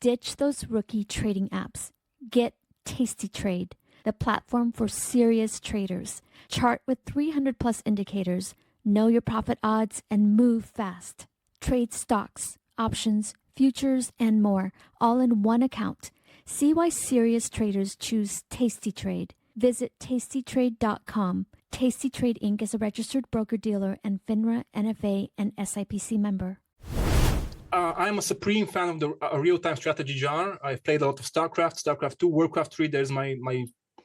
Ditch those rookie trading apps. Get Tasty Trade, the platform for serious traders. Chart with 300 plus indicators. Know your profit odds and move fast. Trade stocks, options, futures, and more, all in one account. See why serious traders choose Tasty Trade. Visit tastytrade.com. Tasty Trade Inc. is a registered broker-dealer and FINRA, NFA, and SIPC member. I'm a supreme fan of the real-time strategy genre. I've played a lot of StarCraft 2, Warcraft 3. There's my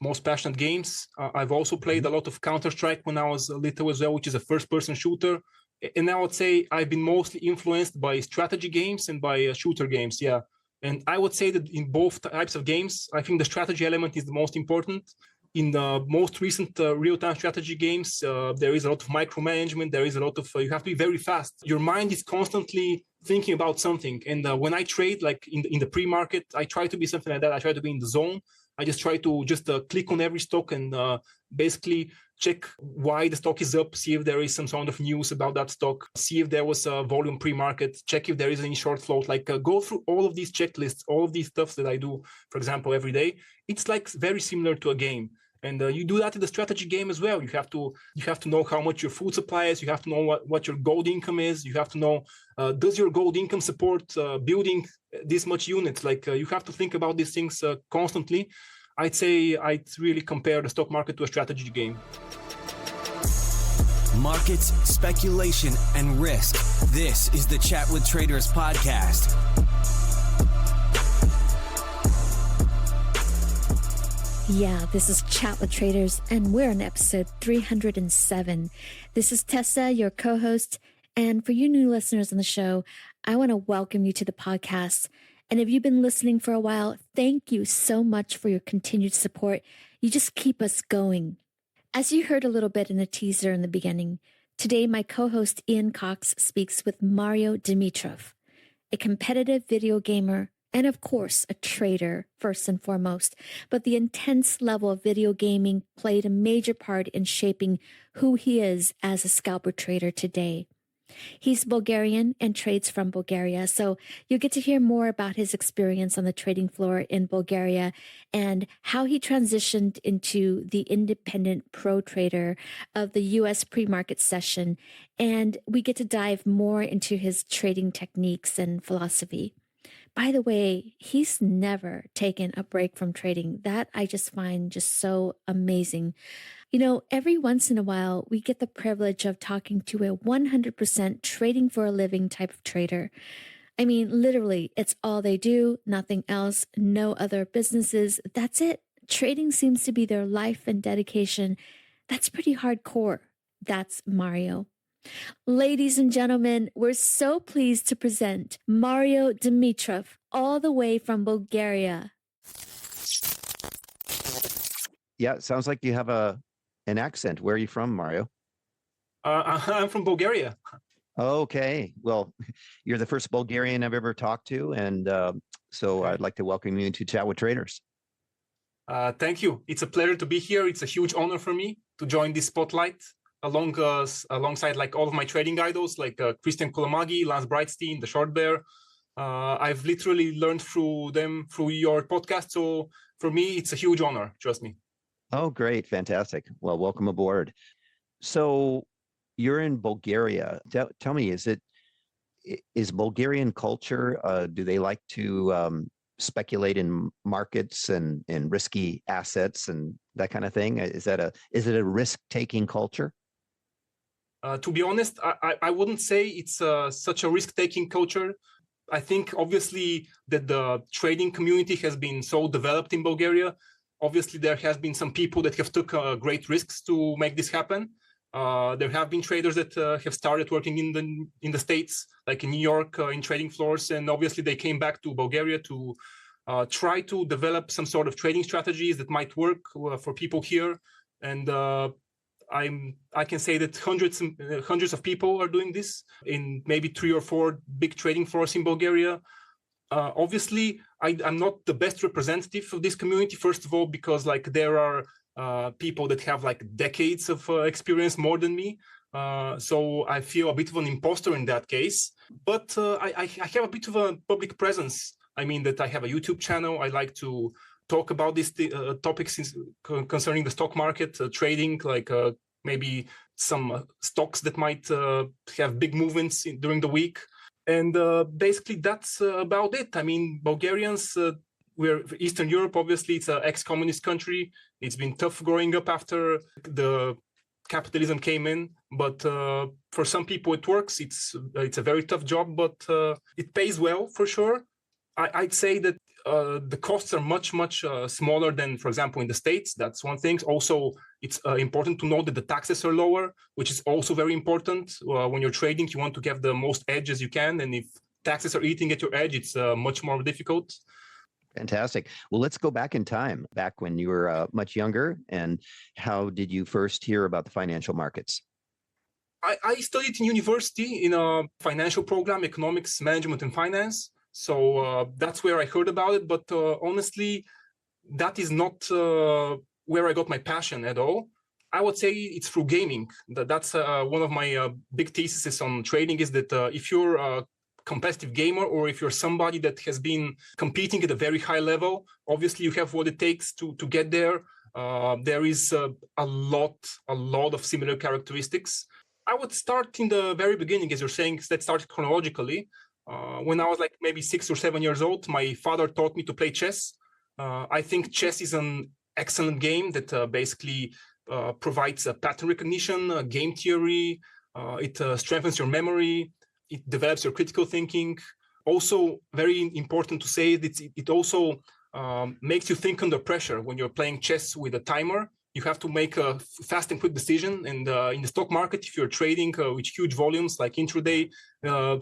most passionate games. I've also played a lot of Counter-Strike when I was little as well, which is a first-person shooter. And I would say I've been mostly influenced by strategy games and by shooter games, yeah. And I would say that in both types of games, I think the strategy element is the most important. In the most recent real-time strategy games, there is a lot of micromanagement. There is a lot of, you have to be very fast. Your mind is constantly thinking about something. And when I trade, like in the pre-market, I try to be something like that. I try to be in the zone. I just try to click on every stock and basically check why the stock is up, see if there is some sort of news about that stock, see if there was a volume pre-market, check if there is any short float, go through all of these checklists, all of these stuffs that I do, for example, every day. It's like very similar to a game. And you do that in the strategy game as well. You have to know how much your food supply is. You have to know what your gold income is. You have to know, does your gold income support building this much units? You have to think about these things constantly. I'd say I'd really compare the stock market to a strategy game. Markets, speculation, and risk. This is the Chat with Traders podcast. Yeah, this is Chat with Traders, and we're on episode 307. This is Tessa, your co-host, and for you new listeners on the show, I want to welcome you to the podcast. And if you've been listening for a while, thank you so much for your continued support. You just keep us going. As you heard a little bit in the teaser in the beginning, today my co-host Ian Cox speaks with Mario Dimitroff, a competitive video gamer, and of course, a trader first and foremost. But the intense level of video gaming played a major part in shaping who he is as a scalper trader today. He's Bulgarian and trades from Bulgaria, so you'll get to hear more about his experience on the trading floor in Bulgaria and how he transitioned into the independent pro trader of the U.S. pre-market session, and we get to dive more into his trading techniques and philosophy. By the way, he's never taken a break from trading. That I just find just so amazing. You know, every once in a while, we get the privilege of talking to a 100% trading for a living type of trader. I mean, literally, it's all they do, nothing else, no other businesses. That's it. Trading seems to be their life and dedication. That's pretty hardcore. That's Mario. Ladies and gentlemen, we're so pleased to present Mario Dimitroff, all the way from Bulgaria. Yeah, it sounds like you have an accent. Where are you from, Mario? I'm from Bulgaria. Okay. Well, you're the first Bulgarian I've ever talked to, and so I'd like to welcome you to Chat with Traders. Thank you. It's a pleasure to be here. It's a huge honor for me to join this spotlight alongside like all of my trading idols, like Christian Kulamagi, Lance Brightstein, the Short Bear. I've literally learned through them, through your podcast. So for me, it's a huge honor. Trust me. Oh, great. Fantastic. Well, welcome aboard. So you're in Bulgaria. Tell me, is Bulgarian culture, do they like to speculate in markets and risky assets and that kind of thing? Is it a risk-taking culture? To be honest, I wouldn't say it's such a risk-taking culture. I think obviously that the trading community has been so developed in Bulgaria. Obviously, there has been some people that have took great risks to make this happen. There have been traders that have started working in the States, like in New York, in trading floors, and obviously they came back to Bulgaria to try to develop some sort of trading strategies that might work for people here. And I can say that hundreds of people are doing this in maybe 3 or 4 big trading floors in Bulgaria. Obviously, I'm not the best representative of this community, first of all, because like there are people that have like decades of experience more than me. So I feel a bit of an imposter in that case. But I have a bit of a public presence I mean that I have a YouTube channel. I like to talk about these topics concerning the stock market, trading, like maybe some stocks that might have big movements during the week. And basically that's about it. I mean, Bulgarians, we're Eastern Europe, obviously, it's an ex-communist country. It's been tough growing up after the capitalism came in, but for some people it works. It's a very tough job, but it pays well for sure. I'd say that the costs are much smaller than, for example, in the States. That's one thing. Also, it's important to know that the taxes are lower, which is also very important. When you're trading, you want to get the most edge as you can, and if taxes are eating at your edge, it's much more difficult. Fantastic. Well, let's go back in time, back when you were much younger. And how did you first hear about the financial markets? I studied in university in a financial program, economics, management, and finance. So that's where I heard about it. But honestly, that is not where I got my passion at all. I would say it's through gaming. That's one of my big theses on trading, is that if you're a competitive gamer, or if you're somebody that has been competing at a very high level, obviously you have what it takes to get there. There is a lot of similar characteristics. I would start in the very beginning, as you're saying. Let's start chronologically. When I was like maybe 6 or 7 years old, my father taught me to play chess. I think chess is an excellent game that basically provides a pattern recognition, game theory. It strengthens your memory. It develops your critical thinking. Also, very important to say that it also makes you think under pressure. When you're playing chess with a timer, you have to make a fast and quick decision. And in the stock market, if you're trading with huge volumes like intraday,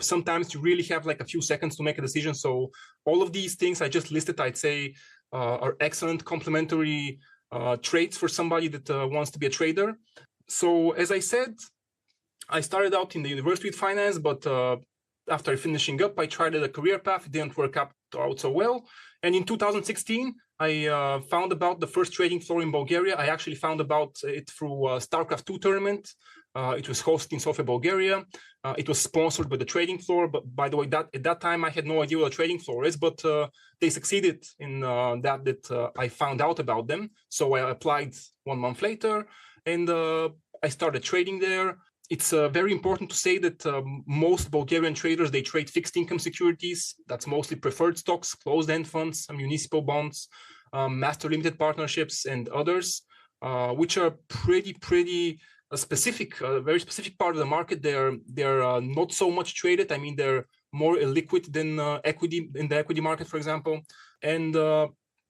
sometimes you really have like a few seconds to make a decision. So all of these things I just listed, I'd say, are excellent complementary traits for somebody that wants to be a trader. So as I said, I started out in the university with finance, but after finishing up, I tried a career path. It didn't work out so well. And in 2016, I found about the first trading floor in Bulgaria. I actually found about it through a StarCraft 2 tournament. It was hosted in Sofia, Bulgaria. It was sponsored by the trading floor. But by the way, at that time, I had no idea what a trading floor is, but they succeeded in that I found out about them. So I applied 1 month later, and I started trading there. It's very important to say that most Bulgarian traders, they trade fixed income securities. That's mostly preferred stocks, closed-end funds, municipal bonds, master limited partnerships, and others, which are pretty specific, very specific part of the market. They're not so much traded. I mean, they're more illiquid than equity in the equity market, for example. And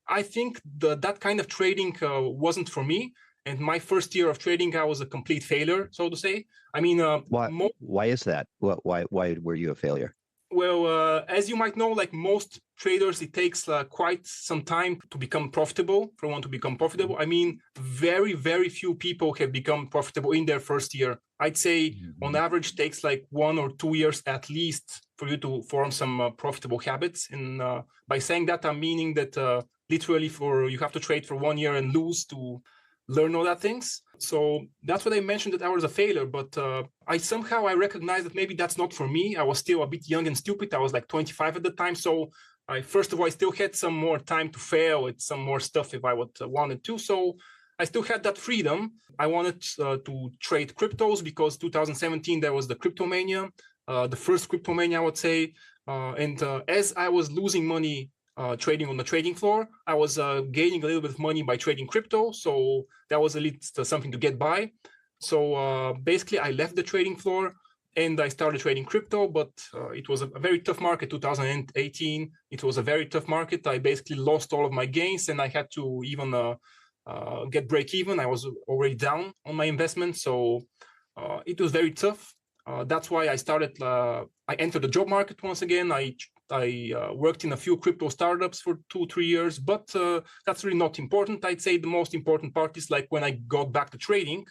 I think that kind of trading wasn't for me. And my first year of trading, I was a complete failure, so to say. I mean, why is that? Why were you a failure? Well, as you might know, like most traders, it takes quite some time to become profitable, for one to become profitable. I mean, very few people have become profitable in their first year. I'd say on average takes like 1 or 2 years at least for you to form some profitable habits. And by saying that, I'm meaning that literally you have to trade for 1 year and lose to learn all that things. So that's what I mentioned, that I was a failure, but I recognized that maybe that's not for me. I was still a bit young and stupid. I was like 25 at the time. So first of all, I still had some more time to fail at some more stuff if I wanted to. So I still had that freedom. I wanted to trade cryptos because 2017, there was the crypto mania, the first crypto mania, I would say. And as I was losing money trading on the trading floor, I was gaining a little bit of money by trading crypto. So that was at least something to get by. So basically, I left the trading floor and I started trading crypto, but it was a very tough market. 2018, it was a very tough market. I basically lost all of my gains and I had to even get break even. I was already down on my investment. So it was very tough. That's why I entered the job market once again. I worked in a few crypto startups for 2-3 years, but that's really not important. I'd say the most important part is like when I got back to trading.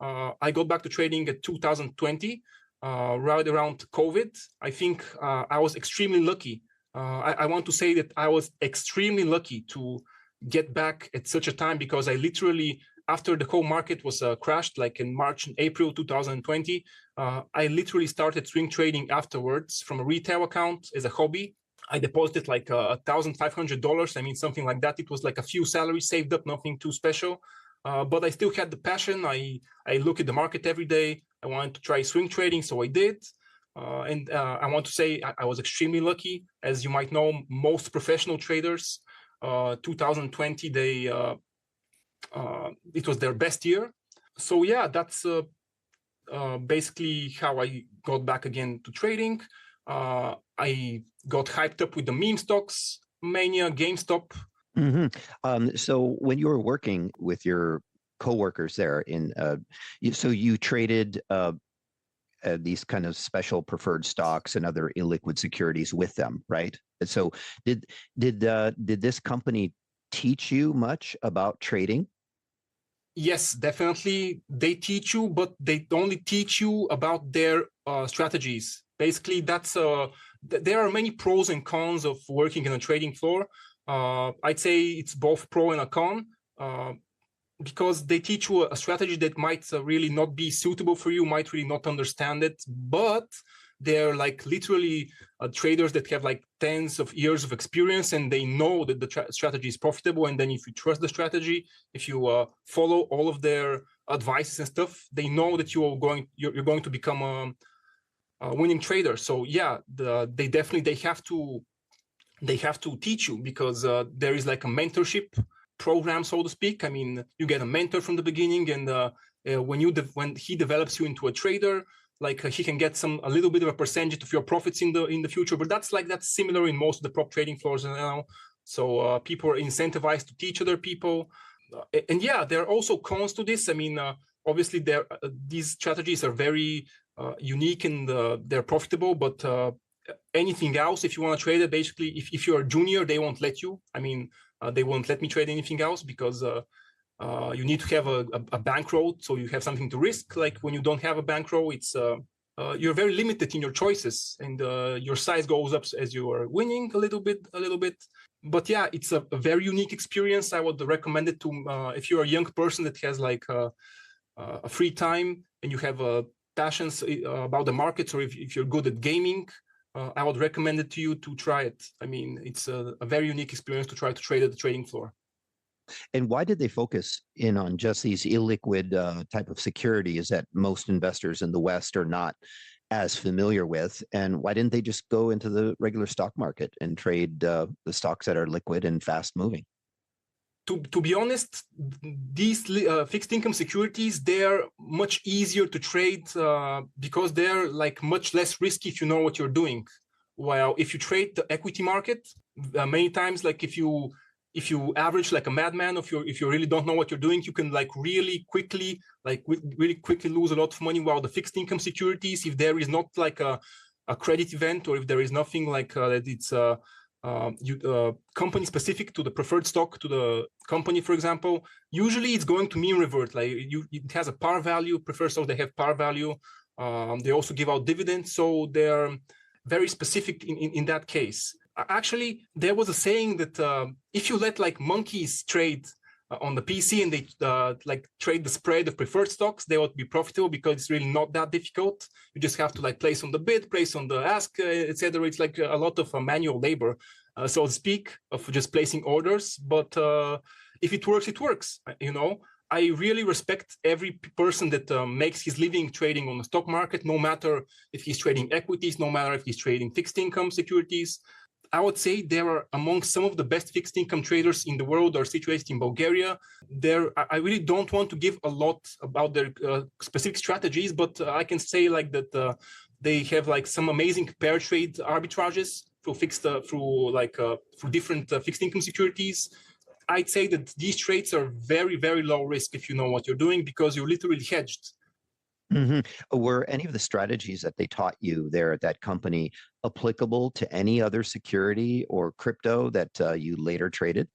I got back to trading at 2020, right around COVID. I think I was extremely lucky. I want to say that I was extremely lucky to get back at such a time, because I literally, after the whole market was crashed, like in March and April 2020, I literally started swing trading afterwards from a retail account as a hobby. I deposited like $1,500. I mean, something like that. It was like a few salaries saved up, nothing too special. But I still had the passion. I look at the market every day. I wanted to try swing trading, so I did. And I want to say I was extremely lucky. As you might know, most professional traders, 2020, it was their best year. So yeah, that's basically how I got back again to trading. I got hyped up with the meme stocks, Mania, GameStop. So when you were working with your coworkers there so you traded these kind of special preferred stocks and other illiquid securities with them, right? And so did this company teach you much about trading? Yes, definitely. They teach you, but they only teach you about their strategies. Basically, there are many pros and cons of working in a trading floor. I'd say it's both pro and a con, because they teach you a strategy that might really not be suitable for you, might really not understand it, but they're like literally traders that have like tens of years of experience, and they know that the strategy is profitable. And then if you trust the strategy, if you follow all of their advice and stuff, they know that you're going to become a winning trader. So yeah, they have to teach you, because there is like a mentorship program, so to speak. I mean, you get a mentor from the beginning, and when he develops you into a trader, like he can get a little bit of a percentage of your profits in the future. But that's similar in most of the prop trading floors now. So people are incentivized to teach other people, and yeah, there are also cons to this. I mean, obviously these strategies are very unique and they're profitable, but anything else, if you want to trade it, basically, if you're a junior, they won't let you. I mean, they won't let me trade anything else, because you need to have a bankroll, so you have something to risk. Like when you don't have a bankroll, it's you're very limited in your choices, and your size goes up as you are winning a little bit. But yeah, it's a very unique experience. I would recommend it to if you're a young person that has like a free time and you have passions about the markets, or if you're good at gaming. I would recommend it to you to try it. I mean, it's a very unique experience to try to trade at the trading floor. And why did they focus in on just these illiquid type of securities that most investors in the West are not as familiar with? And why didn't they just go into the regular stock market and trade the stocks that are liquid and fast moving? To be honest, these fixed income securities, they're much easier to trade because they're like much less risky if you know what you're doing. While if you trade the equity market, many times, like if you average like a madman, if you really don't know what you're doing, you can like really quickly lose a lot of money. While the fixed income securities, if there is not like a credit event, or if there is nothing like that, it's company specific to the preferred stock, to the company, for example, usually it's going to mean revert. Like it has a par value. Preferred stocks, they have par value. They also give out dividends, so they're very specific in that case. Actually, there was a saying that if you let like monkeys trade on the PC and they like trade the spread of preferred stocks, they would be profitable, because it's really not that difficult. You just have to like place on the bid, place on the ask, etc. It's like a lot of manual labor, so to speak, of just placing orders. But if it works, it works. You know, I really respect every person that makes his living trading on the stock market, no matter if he's trading equities, no matter if he's trading fixed income securities. I would say there are among some of the best fixed income traders in the world are situated in Bulgaria. I really don't want to give a lot about their specific strategies, but I can say like that they have like some amazing pair trade arbitrages through different fixed income securities. I'd say that these trades are very, very low risk if you know what you're doing, because you're literally hedged. Were any of the strategies that they taught you there at that company applicable to any other security or crypto that you later traded?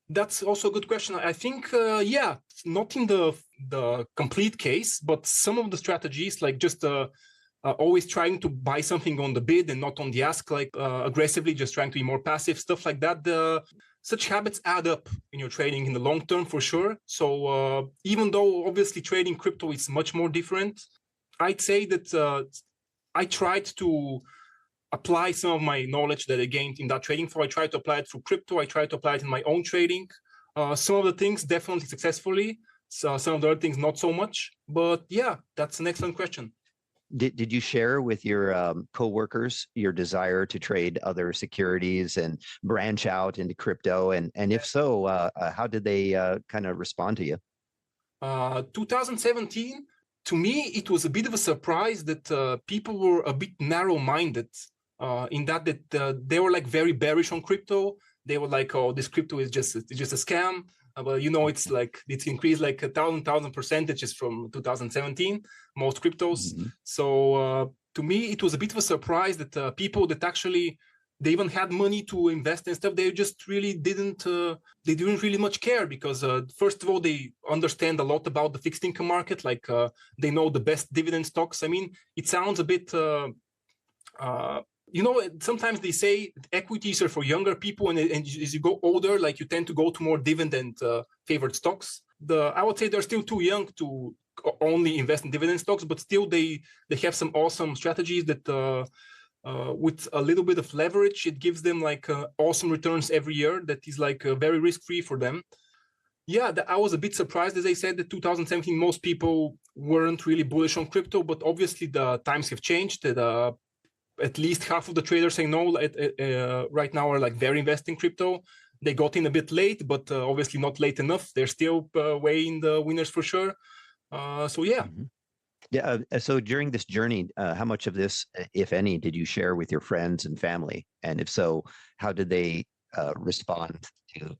That's also a good question. I think, yeah, not in the complete case, but some of the strategies, like just always trying to buy something on the bid and not on the ask, like aggressively, just trying to be more passive, stuff like that. Such habits add up in your trading in the long term, for sure. So even though obviously trading crypto is much more different, I'd say that I tried to apply some of my knowledge that I gained in that trading floor. I try to apply it through crypto. I try to apply it in my own trading. Some of the things definitely successfully. So some of the other things not so much. But yeah, that's an excellent question. Did you share with your coworkers your desire to trade other securities and branch out into crypto? And if so, how did they kind of respond to you? 2017, to me, it was a bit of a surprise that people were a bit narrow-minded in that they were like very bearish on crypto. They were like, "Oh, this crypto is just a scam." Well, you know, it's increased like 1,000 percentages from 2017, most cryptos. Mhm. So to me, it was a bit of a surprise that people that actually they even had money to invest in stuff, they just really didn't really much care because first of all, they understand a lot about the fixed income market, like they know the best dividend stocks. I mean, it sounds a bit you know, sometimes they say equities are for younger people, and as you go older, like you tend to go to more dividend favored stocks. I would say they're still too young to only invest in dividend stocks, but still they have some awesome strategies that with a little bit of leverage, it gives them like awesome returns every year. That is like very risk free for them. Yeah, I was a bit surprised, as I said, that 2017 most people weren't really bullish on crypto, but obviously the times have changed. That at least half of the traders I know right now are like very invested in crypto. They got in a bit late, but obviously not late enough. They're still way in the winners for sure. So yeah. Mm-hmm. Yeah. So during this journey, how much of this, if any, did you share with your friends and family? And if so, how did they respond to?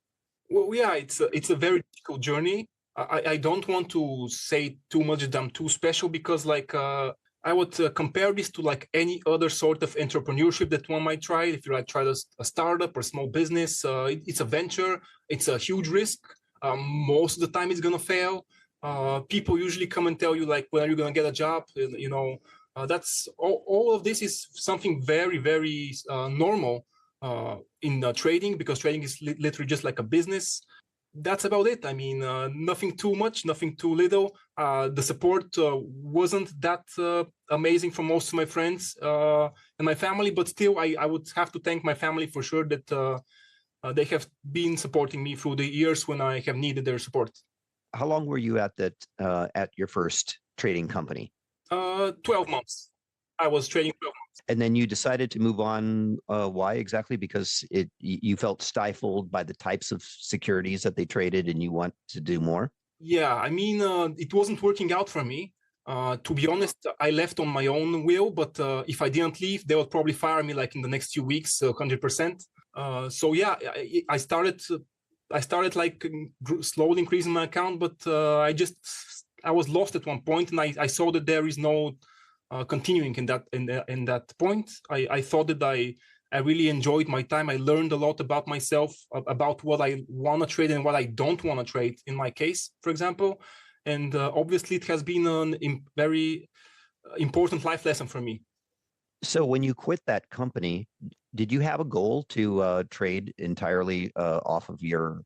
Well, yeah, it's a very difficult journey. I don't want to say too much that I'm too special because like I would compare this to like any other sort of entrepreneurship that one might try. If you like try a startup or small business, it's a venture. It's a huge risk. Most of the time, it's gonna fail. People usually come and tell you like, when are you gonna get a job? You know, that's all of this is something very, very normal in trading because trading is literally just like a business. That's about it. I mean, nothing too much, nothing too little. The support wasn't that amazing for most of my friends and my family, but still, I would have to thank my family for sure that they have been supporting me through the years when I have needed their support. How long were you at at your first trading company? 12 months. I was trading 12 months. And then you decided to move on. Why exactly? Because you felt stifled by the types of securities that they traded and you want to do more? Yeah, I mean, it wasn't working out for me. To be honest, I left on my own will, but if I didn't leave, they would probably fire me like in the next few weeks, 100%. So yeah, I started like slowly increasing my account, but I was lost at one point, and I saw that there is no continuing in that point. I thought that I really enjoyed my time. I learned a lot about myself, about what I want to trade and what I don't want to trade in my case, for example. And obviously it has been a very important life lesson for me. So when you quit that company, did you have a goal to trade entirely off of your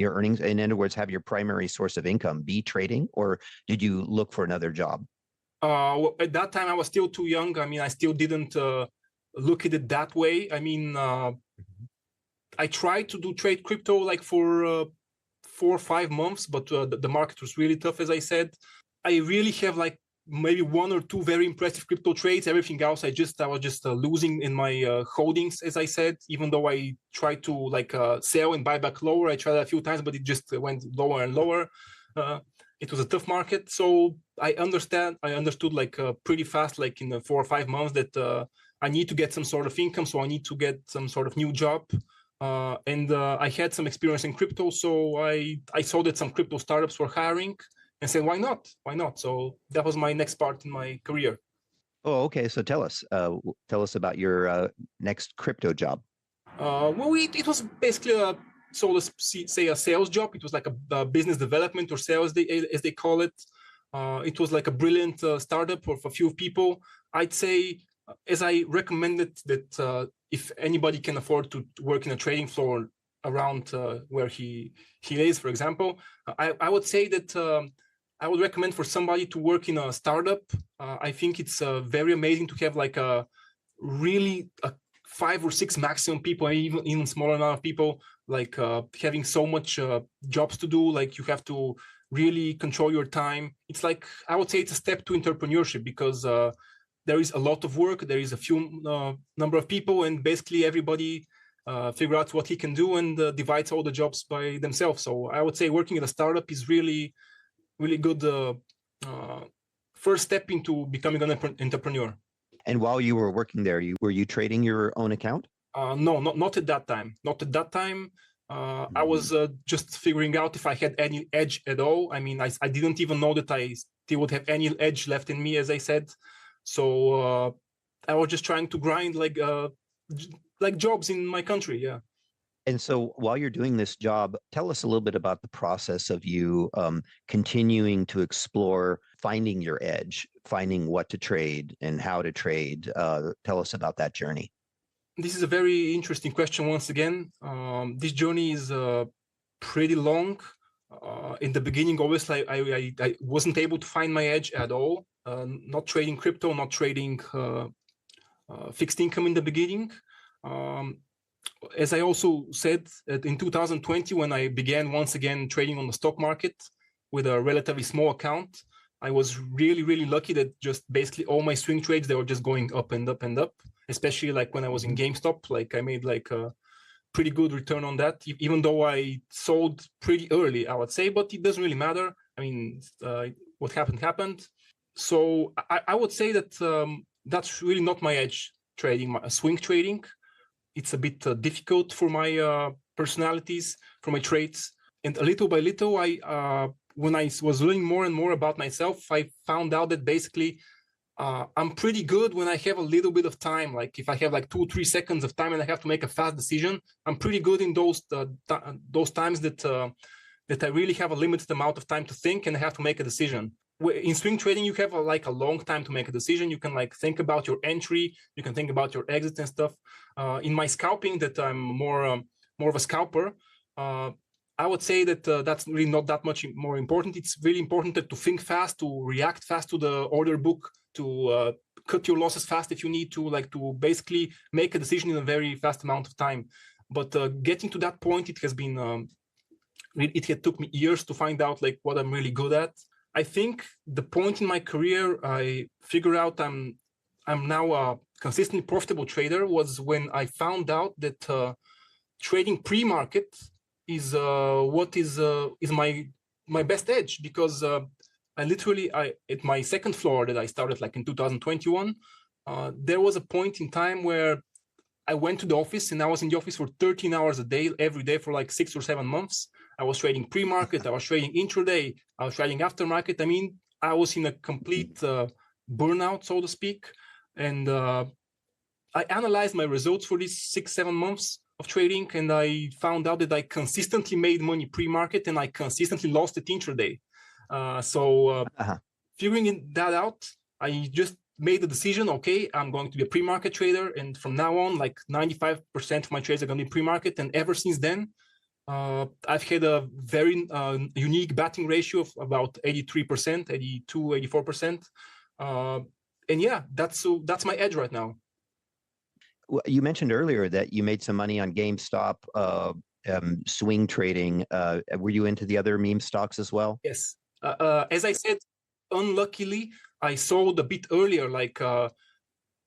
earnings? In other words, have your primary source of income be trading, or did you look for another job? Well, at that time, I was still too young. I mean, I still didn't look at it that way. I mean, I tried to trade crypto like for 4 or 5 months, but the market was really tough, as I said. I really have like maybe 1 or 2 very impressive crypto trades. Everything else, I was just losing in my holdings, as I said. Even though I tried to like sell and buy back lower, I tried a few times, but it just went lower and lower. It was a tough market, so I understood like pretty fast, like in 4 or 5 months, that I need to get some sort of income, so I need to get some sort of new job. And I had some experience in crypto, so I saw that some crypto startups were hiring and said, why not? Why not? So that was my next part in my career. Oh, okay. So tell us about your next crypto job. Well, it was basically so let's say a sales job. It was like a business development or sales, as they call it. It was like a brilliant startup for a few people. I'd say, as I recommended, that if anybody can afford to work in a trading floor around where he is, for example, I would say that I would recommend for somebody to work in a startup. I think it's very amazing to have like a really 5 or 6 maximum people, even smaller amount of people, like having so much jobs to do, like you have to really control your time. It's like, I would say it's a step to entrepreneurship, because there is a lot of work, there is a few number of people, and basically everybody figure out what he can do and divides all the jobs by themselves. So I would say working at a startup is really, really good first step into becoming an entrepreneur. And while you were working there, were you trading your own account? No, not at that time. Not at that time. I was just figuring out if I had any edge at all. I mean, I didn't even know that I still would have any edge left in me, as I said. So I was just trying to grind like jobs in my country. Yeah. And so while you're doing this job, tell us a little bit about the process of you continuing to explore, finding your edge, finding what to trade and how to trade. Tell us about that journey. This is a very interesting question once again. This journey is pretty long. In the beginning, obviously, I wasn't able to find my edge at all. Not trading crypto, not trading fixed income in the beginning. As I also said, in 2020, when I began once again trading on the stock market with a relatively small account, I was really, really lucky that just basically all my swing trades, they were just going up and up and up, especially like when I was in GameStop. Like I made like a pretty good return on that, even though I sold pretty early, I would say, but it doesn't really matter. I mean, what happened. So I would say that that's really not my edge, trading, swing trading. It's a bit difficult for my personalities, for my traits. And little by little, when I was learning more and more about myself, I found out that basically I'm pretty good when I have a little bit of time. Like if I have like 2-3 seconds of time and I have to make a fast decision, I'm pretty good in those times that I really have a limited amount of time to think and I have to make a decision. In swing trading, you have a long time to make a decision. You can like think about your entry, you can think about your exit and stuff. In my scalping, that I'm more of a scalper, I would say that that's really not that much more important. It's really important to think fast, to react fast to the order book, to cut your losses fast if you need to, like to basically make a decision in a very fast amount of time. But getting to that point, it has been, it had took me years to find out like what I'm really good at. I think the point in my career I figured out I'm now a consistently profitable trader was when I found out that trading pre-market is what is my best edge, because I literally at my second floor that I started like in 2021, there was a point in time where I went to the office and I was in the office for 13 hours a day, every day for like 6 or 7 months. I was trading pre-market, I was trading intraday, I was trading aftermarket. I mean, I was in a complete burnout, so to speak. And I analyzed my results for these 6-7 months of trading, and I found out that I consistently made money pre-market and I consistently lost it intraday. Figuring that out, I just made the decision, okay, I'm going to be a pre-market trader. And from now on, like 95% of my trades are going to be pre-market. And ever since then, I've had a very unique batting ratio of about 83%, 82, 84%. And yeah, that's my edge right now. Well, you mentioned earlier that you made some money on GameStop, swing trading. Were you into the other meme stocks as well? Yes. As I said, unluckily, I sold a bit earlier. Like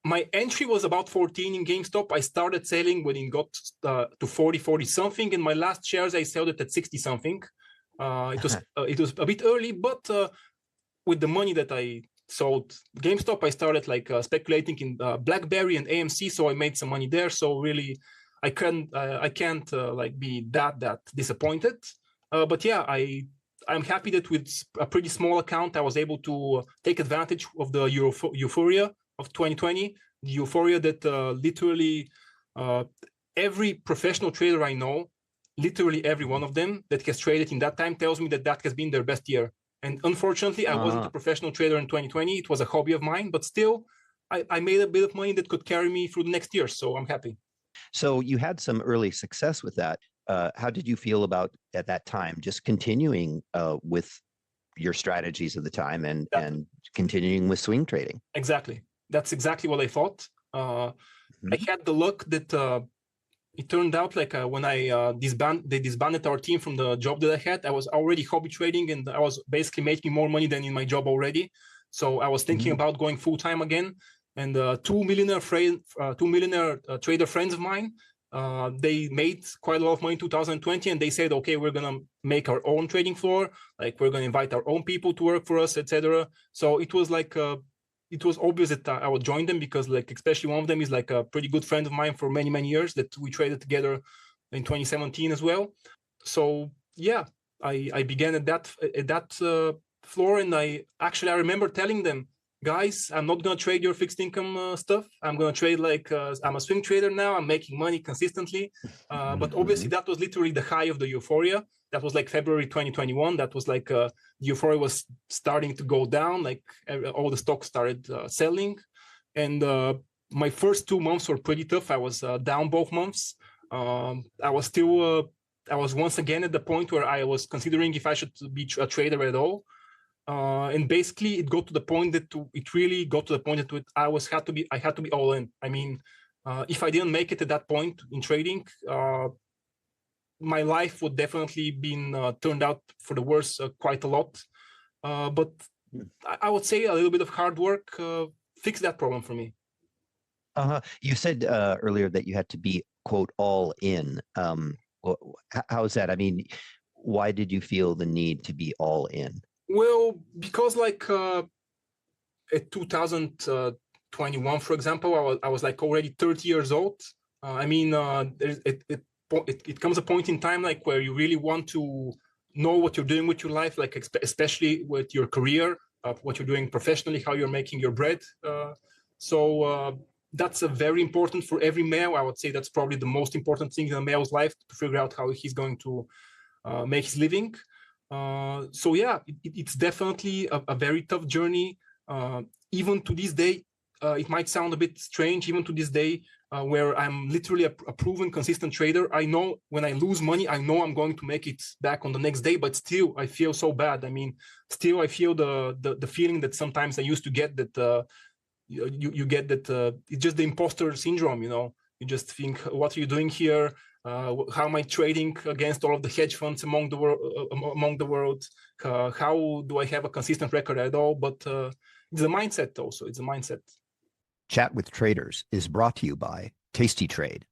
my entry was about 14 in GameStop. I started selling when it got to 40 something, and my last shares I sold it at 60 something. It was a bit early, but with the money that I sold GameStop, I started like speculating in BlackBerry and AMC, so I made some money there. So really, I can't like be that disappointed. But yeah, I'm happy that with a pretty small account, I was able to take advantage of the Euphoria of 2020, the Euphoria that literally every professional trader I know, literally every one of them that has traded in that time tells me that has been their best year. And unfortunately, I wasn't a professional trader in 2020. It was a hobby of mine, but still, I made a bit of money that could carry me through the next year. So I'm happy. So you had some early success with that. How did you feel about at that time, just continuing with your strategies of the time and continuing with swing trading? Exactly. That's exactly what I thought. I had the luck that it turned out like when they disbanded our team from the job that I had, I was already hobby trading and I was basically making more money than in my job already. So I was thinking about going full time again. And two millionaire trader friends of mine, they made quite a lot of money in 2020, and they said, okay, we're gonna make our own trading floor, like we're gonna invite our own people to work for us, etc. So it was like it was obvious that I would join them because, like, especially one of them is like a pretty good friend of mine for many years that we traded together in 2017 as well. So yeah, I began at that floor, and I remember telling them, guys, I'm not going to trade your fixed income stuff. I'm going to trade like I'm a swing trader now. I'm making money consistently. But obviously that was literally the high of the euphoria. That was like February 2021. That was like the euphoria was starting to go down. Like all the stocks started selling. And my first 2 months were pretty tough. I was down both months. I was once again at the point where I was considering if I should be a trader at all. And basically it got to the point that I had to be all in. I mean, if I didn't make it at that point in trading, my life would definitely been turned out for the worse quite a lot. But I would say a little bit of hard work fixed that problem for me. You said earlier that you had to be, quote, all in. How is that? I mean, why did you feel the need to be all in? Well, because like at 2021, for example, I was like already 30 years old. I mean, it comes a point in time like where you really want to know what you're doing with your life, like especially with your career, what you're doing professionally, how you're making your bread. So that's a very important for every male. I would say that's probably the most important thing in a male's life, to figure out how he's going to make his living. So yeah, it's definitely a very tough journey. Even to this day, it might sound a bit strange, even to this day, where I'm literally a proven consistent trader. I know when I lose money, I know I'm going to make it back on the next day, but still I feel so bad. I mean, still I feel the feeling that sometimes I used to get, that you get that it's just the imposter syndrome, you know. You just think, what are you doing here? How am I trading against all of the hedge funds among the world? How do I have a consistent record at all? But it's a mindset also. It's a mindset. Chat with Traders is brought to you by Tasty Trade.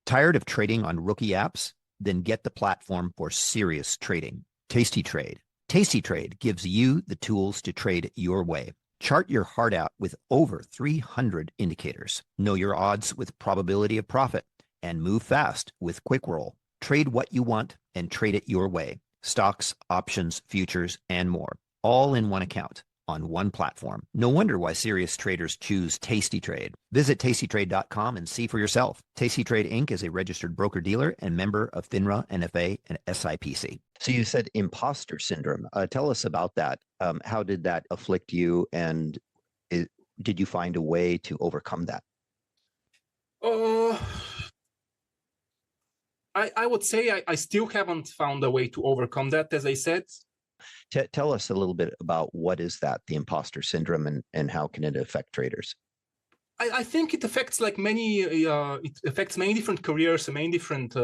Tired of trading on rookie apps? Then get the platform for serious trading. Tasty Trade. Tasty Trade gives you the tools to trade your way. Chart your heart out with over 300 indicators. Know your odds with probability of profit. And move fast with Quick Roll. Trade what you want and trade it your way. Stocks, options, futures, and more. All in one account on one platform. No wonder why serious traders choose Tasty Trade. Visit tastytrade.com and see for yourself. Tasty Trade Inc. is a registered broker-dealer and member of FINRA, NFA, and SIPC. So you said imposter syndrome. Tell us about that. How did that afflict you, and did you find a way to overcome that? I would say I still haven't found a way to overcome that, as I said. Tell us a little bit about what is that, the imposter syndrome, and how can it affect traders? I think it affects like it affects many different careers, many different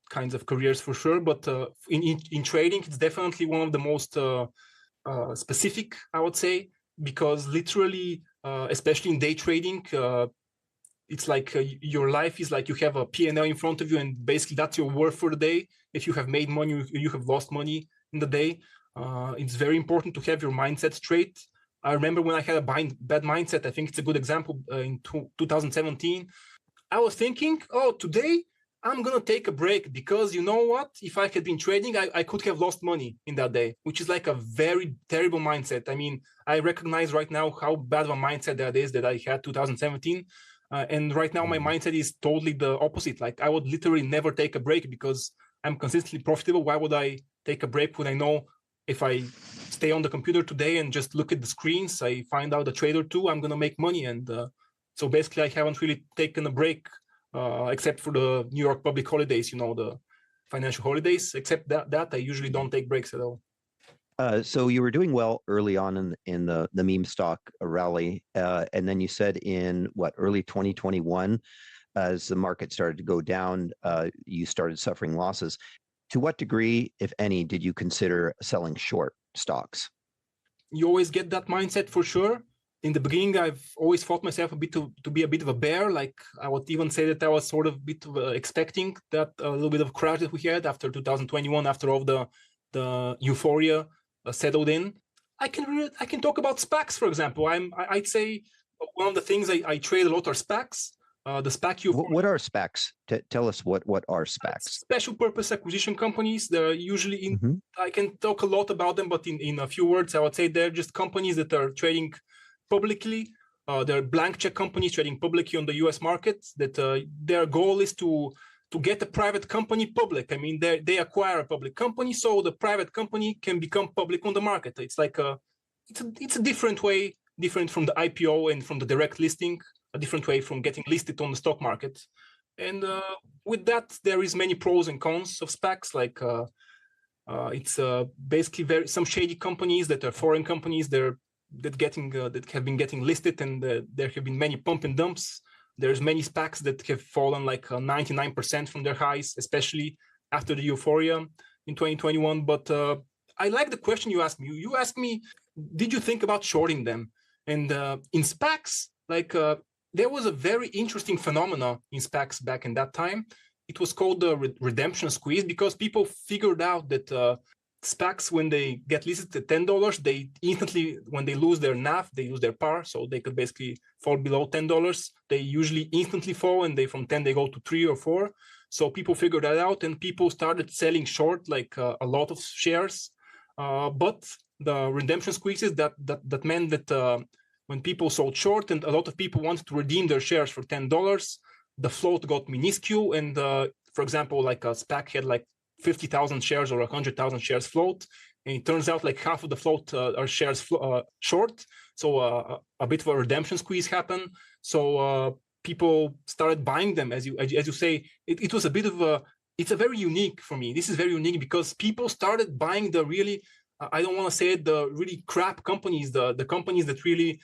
kinds of careers for sure. But in trading, it's definitely one of the most specific, I would say, because literally, especially in day trading, it's like your life is like you have a P&L in front of you, and basically that's your worth for the day. If you have made money, you have lost money in the day. It's very important to have your mindset straight. I remember when I had a bad mindset, I think it's a good example in 2017. I was thinking, oh, today I'm going to take a break because you know what? If I had been trading, I could have lost money in that day, which is like a very terrible mindset. I mean, I recognize right now how bad of a mindset that is that I had 2017. And right now my mindset is totally the opposite. Like I would literally never take a break because I'm consistently profitable. Why would I take a break when I know if I stay on the computer today and just look at the screens, I find out a trade or two, I'm going to make money. And so basically I haven't really taken a break except for the New York public holidays, you know, the financial holidays. Except that I usually don't take breaks at all. So you were doing well early on in the meme stock rally, and then you said in early 2021, as the market started to go down, you started suffering losses. To what degree, if any, did you consider selling short stocks? You always get that mindset for sure. In the beginning, I've always thought myself to be a bit of a bear. Like I would even say that I was sort of a bit expecting that a little bit of crash that we had after 2021, after all the euphoria settled in. I can talk about SPACs, for example. I'd say one of the things I trade a lot are SPACs. The SPAC Euphoria. What are SPACs? Tell us what are SPACs? Special purpose acquisition companies. They're usually I can talk a lot about them, but in a few words, I would say they're just companies that are trading publicly. They're blank check companies trading publicly on the US market. That their goal is to get a private company public. I mean, they acquire a public company, so the private company can become public on the market. It's like it's a different way, different from the IPO and from the direct listing, a different way from getting listed on the stock market. And with that, there is many pros and cons of SPACs. Like it's basically some shady companies that are foreign companies. That have been getting listed, and there have been many pump and dumps. There's many SPACs that have fallen like 99% from their highs, especially after the euphoria in 2021. But I like the question you asked me. You asked me, did you think about shorting them? And in SPACs, like there was a very interesting phenomena in SPACs back in that time. It was called the redemption squeeze, because people figured out that SPACs, when they get listed at $10, they instantly, when they lose their NAV, they lose their par, so they could basically fall below $10. They usually instantly fall, and from 10 they go to 3 or 4. So people figured that out, and people started selling short, like a lot of shares. But the redemption squeezes that meant that when people sold short and a lot of people wanted to redeem their shares for $10, the float got minuscule. And for example, like a SPAC had like 50,000 shares or 100,000 shares float, and it turns out like half of the float are shares short. So a bit of a redemption squeeze happened. So people started buying them, as you say. It was a bit of it's a very unique for me. This is very unique because people started buying the really, I don't want to say it, the really crap companies, the companies that really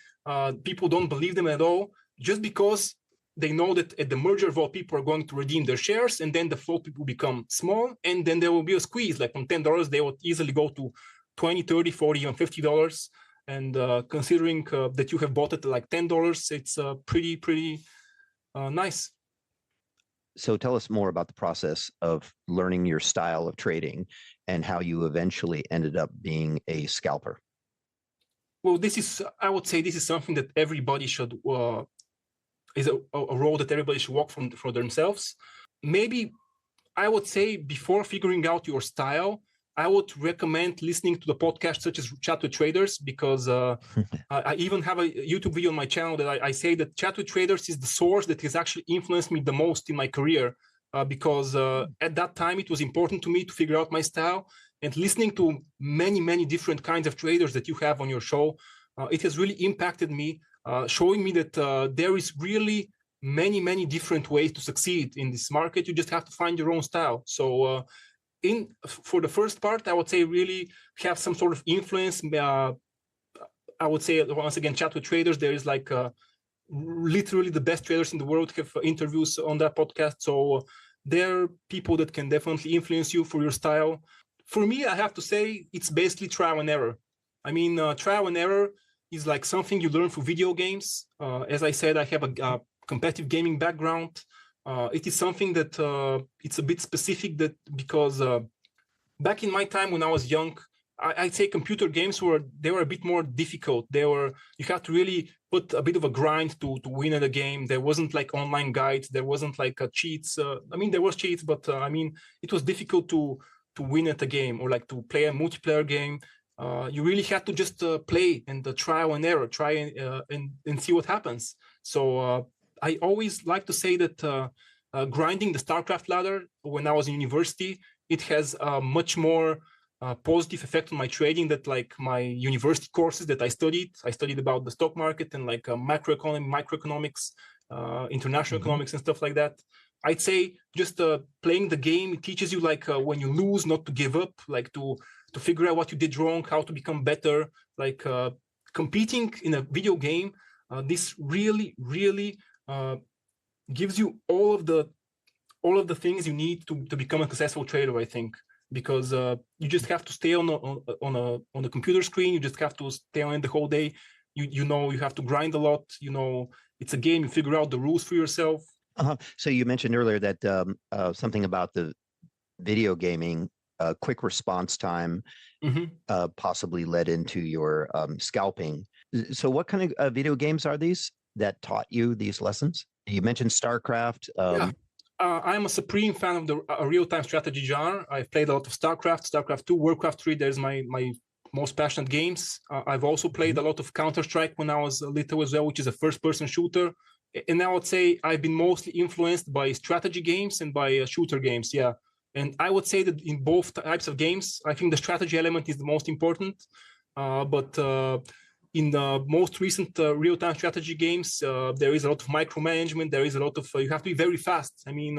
people don't believe them at all, just because they know that at the merger vote, people are going to redeem their shares, and then the float will become small, and then there will be a squeeze. Like from $10, they would easily go to $20, $30, $40, even $50. And considering that you have bought it at like $10, it's pretty nice. So tell us more about the process of learning your style of trading and how you eventually ended up being a scalper. Well, I would say this is something that everybody should is a role that everybody should walk for themselves. Maybe I would say before figuring out your style, I would recommend listening to the podcast such as Chat with Traders, because I even have a YouTube video on my channel that I say that Chat with Traders is the source that has actually influenced me the most in my career, because at that time it was important to me to figure out my style. And listening to many different kinds of traders that you have on your show, it has really impacted me, showing me that there is really many different ways to succeed in this market. You just have to find your own style. So for the first part, I would say really have some sort of influence. I would say, once again, Chat with Traders. There is like literally the best traders in the world have interviews on that podcast. So there are people that can definitely influence you for your style. For me, I have to say, it's basically trial and error. I mean, trial and error is like something you learn through video games. As I said, I have a competitive gaming background. It is something that it's a bit specific, that because back in my time when I was young, I'd say computer games were a bit more difficult. You had to really put a bit of a grind to win at a game. There wasn't like online guides. There wasn't like cheats. I mean, there was cheats, but I mean, it was difficult to win at a game, or like to play a multiplayer game. You really had to just play and trial and error, try and see what happens. So I always like to say that grinding the StarCraft ladder when I was in university, it has a much more positive effect on my trading that like my university courses that I studied. I studied about the stock market and like macroeconomy, microeconomics, international economics and stuff like that. I'd say just playing the game, it teaches you like when you lose, not to give up, like to figure out what you did wrong, how to become better. Like competing in a video game, this really gives you all of the things you need to become a successful trader, I think, because you just have to stay on the computer screen. You just have to stay on it the whole day. You know, you have to grind a lot. You know, it's a game. You figure out the rules for yourself. So you mentioned earlier that something about the video gaming, quick response time, possibly led into your scalping. So what kind of video games are these that taught you these lessons? You mentioned StarCraft. Yeah. I'm a supreme fan of the real-time strategy genre. I've played a lot of StarCraft, StarCraft 2, Warcraft 3. There's my most passionate games. I've also played a lot of Counter-Strike when I was little as well, which is a first-person shooter. And I would say I've been mostly influenced by strategy games and by shooter games, yeah. And I would say that in both types of games, I think the strategy element is the most important. But in the most recent real-time strategy games, there is a lot of micromanagement. There is a lot of, you have to be very fast. I mean,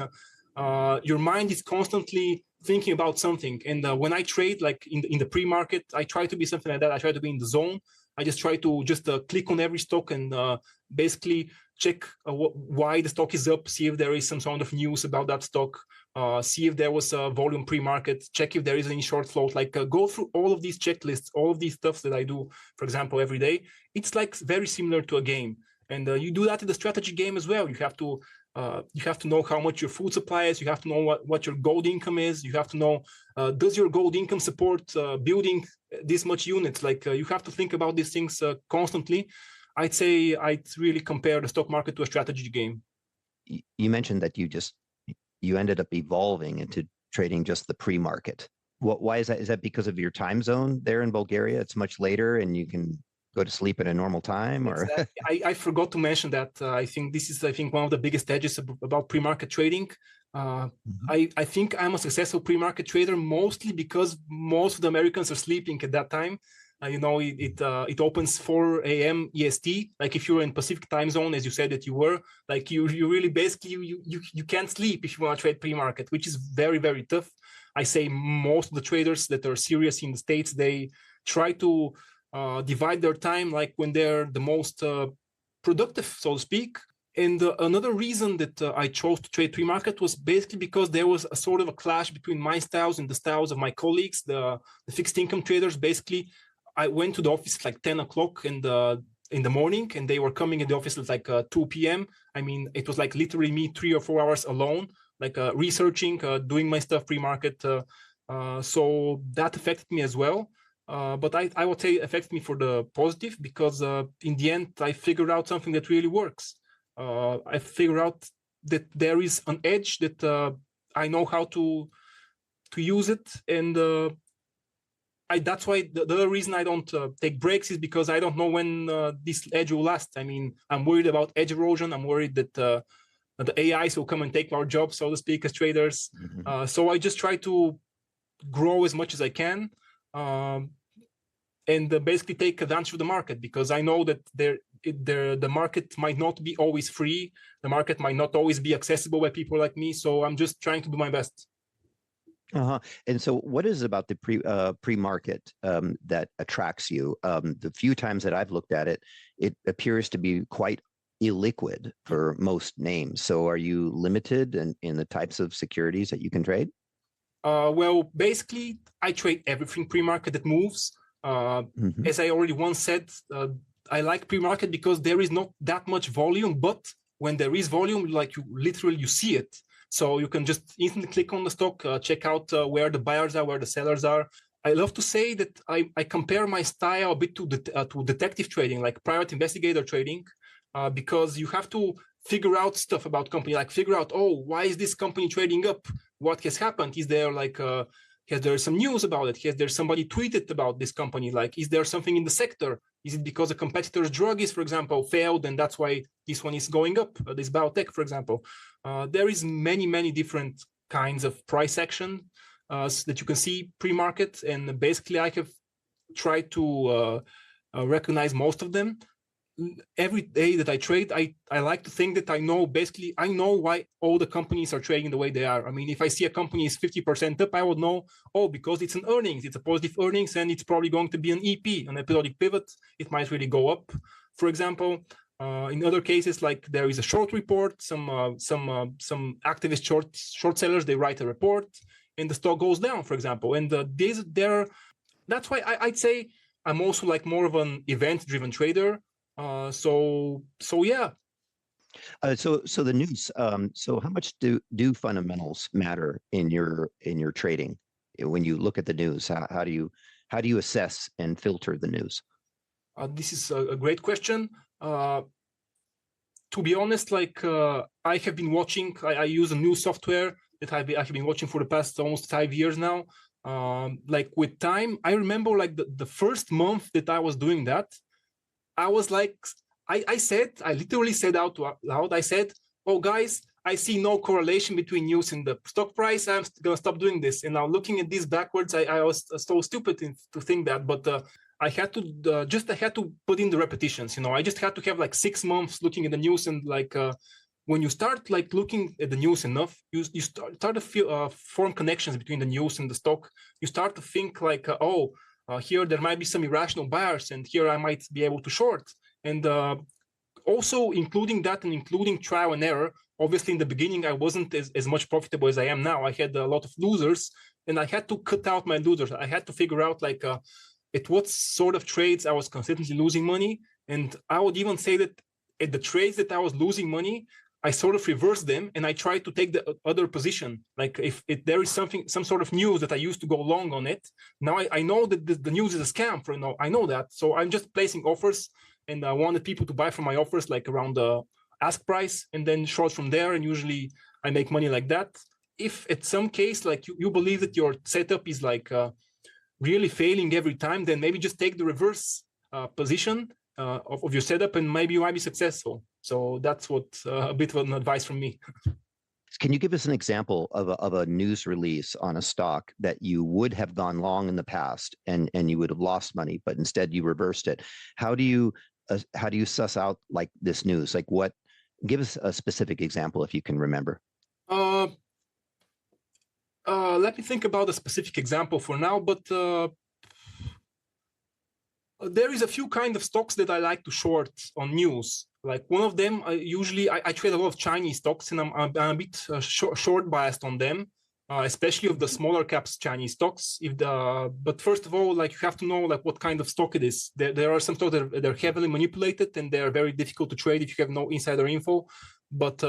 your mind is constantly thinking about something. And when I trade, like in the pre-market, I try to be something like that. I try to be in the zone. I just try to just click on every stock and basically check why the stock is up, see if there is some sort of news about that stock, see if there was a volume pre-market, check if there is any short float, like go through all of these checklists, all of these stuff that I do, for example, every day. It's like very similar to a game. And you do that in the strategy game as well. You have to know how much your food supply is. You have to know what your gold income is. You have to know, does your gold income support building this much units? Like you have to think about these things constantly. I'd say I'd really compare the stock market to a strategy game. You mentioned that you ended up evolving into trading just the pre-market. Why is that? Is that because of your time zone there in Bulgaria? It's much later and you can go to sleep at a normal time, or? Exactly. I forgot to mention that. I think this is, one of the biggest edges about pre-market trading. I think I'm a successful pre-market trader mostly because most of the Americans are sleeping at that time. It opens 4 a.m. EST. Like if you're in Pacific time zone, as you said that you were, like you really basically you can't sleep if you want to trade pre-market, which is very, very tough. I say most of the traders that are serious in the States, they try to divide their time like when they're the most productive, so to speak. And another reason that I chose to trade pre-market was basically because there was a sort of a clash between my styles and the styles of my colleagues, the fixed income traders. Basically, I went to the office like 10 o'clock in the morning, and they were coming in the office at like 2 p.m. I mean, it was like literally me 3 or 4 hours alone, like researching, doing my stuff pre-market. So that affected me as well. But I would say it affected me for the positive because in the end, I figured out something that really works. I figured out that there is an edge that I know how to use it, and that's why the other reason I don't take breaks is because I don't know when this edge will last. I mean, I'm worried about edge erosion. I'm worried that the AIs will come and take our jobs, so to speak, as traders. So I just try to grow as much as I can and basically take advantage of the market, because I know that the market might not be always free. The market might not always be accessible by people like me. So I'm just trying to do my best. And so what is it about the pre-market that attracts you? The few times that I've looked at it, it appears to be quite illiquid for most names. So are you limited in the types of securities that you can trade? Well, basically, I trade everything pre-market that moves. As I already once said, I like pre-market because there is not that much volume, but when there is volume, like you see it. So you can just instantly click on the stock, check out where the buyers are, where the sellers are. I love to say that I compare my style a bit to detective trading, like private investigator trading, because you have to figure out stuff about company, like figure out, why is this company trading up? What has happened? Is there has there some news about it? Has there somebody tweeted about this company? Like, is there something in the sector? Is it because a competitor's drug is, for example, failed and that's why this one is going up, this biotech, for example? There is many different kinds of price action that you can see pre-market. And basically I have tried to recognize most of them. every day that I trade, I like to think that I know why all the companies are trading the way they are. I mean, if I see a company is 50% up, I would know, because it's an earnings, it's a positive earnings, and it's probably going to be an EP, an episodic pivot. It might really go up, for example. In other cases, like there is a short report, some activist short sellers, they write a report, and the stock goes down, for example. And that's why I'd say I'm also like more of an event-driven trader. So yeah. So the news. So how much do fundamentals matter in your trading? When you look at the news, how do you assess and filter the news? This is a great question. To be honest, like I have been watching. I use a new software that I have been watching for the past almost 5 years now. Like with time, I remember like the first month that I was doing that, I was like, I literally said out loud, I said, oh guys, I see no correlation between news and the stock price. I'm gonna stop doing this. And now looking at this backwards, I was so stupid to think that, but I had to put in the repetitions. I just had to have like 6 months looking at the news, and like when you start like looking at the news enough, you start to form connections between the news and the stock. You start to think like, here there might be some irrational buyers, and here I might be able to short. And also including that and including trial and error. Obviously, in the beginning, I wasn't as much profitable as I am now. I had a lot of losers, and I had to cut out my losers. I had to figure out like at what sort of trades I was consistently losing money. And I would even say that at the trades that I was losing money, I sort of reversed them and I tried to take the other position. Like if there is some sort of news that I used to go long on it, now I know that the news is a scam. I know that. So I'm just placing offers, and I wanted people to buy from my offers like around the ask price, and then short from there. And usually I make money like that. If at some case, like you believe that your setup is like really failing every time, then maybe just take the reverse position of your setup, and maybe you might be successful. So that's what a bit of an advice from me. Can you give us an example of a news release on a stock that you would have gone long in the past and you would have lost money, but instead you reversed it? How do you suss out like this news? Like what? Give us a specific example if you can remember. Let me think about a specific example for now, but there is a few kind of stocks that I like to short on news. Like one of them, I trade a lot of Chinese stocks, and I'm a bit short biased on them, especially of the smaller caps Chinese stocks. But first of all, like you have to know like what kind of stock it is. There are some stocks that they're heavily manipulated and they're very difficult to trade if you have no insider info. But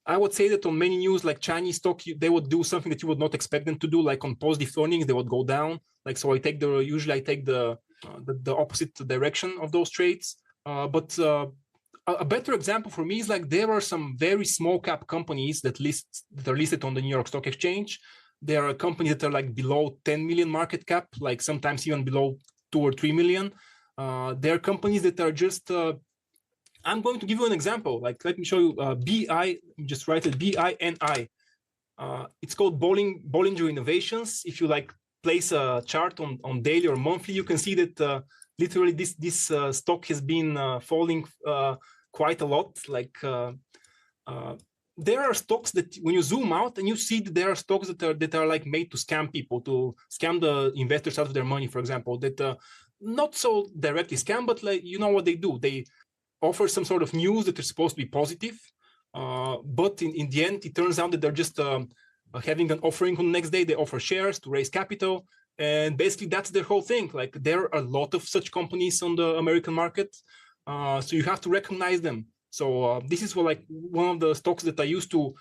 I would say that on many news, like Chinese stock, they would do something that you would not expect them to do. Like on positive earnings, they would go down. Like so, usually I take the opposite direction of those trades. But a better example for me is like there are some very small cap companies that are listed on the New York Stock Exchange. There are companies that are like below 10 million market cap, like sometimes even below 2 or 3 million. There are companies that are just. I'm going to give you an example. Like, let me show you BI. Just write it BINI. It's called Bollinger Innovations. If you like place a chart on daily or monthly, you can see that literally this stock has been falling quite a lot. Like there are stocks that when you zoom out and you see that there are stocks that are like made to scam people, to scam the investors out of their money, for example, that not so directly scam, but like you know what they do. They offer some sort of news that is supposed to be positive, but in the end, it turns out that they're just having an offering on the next day. They offer shares to raise capital, and basically that's their whole thing. Like there are a lot of such companies on the American market, so you have to recognize them. So this is what like one of the stocks that I used to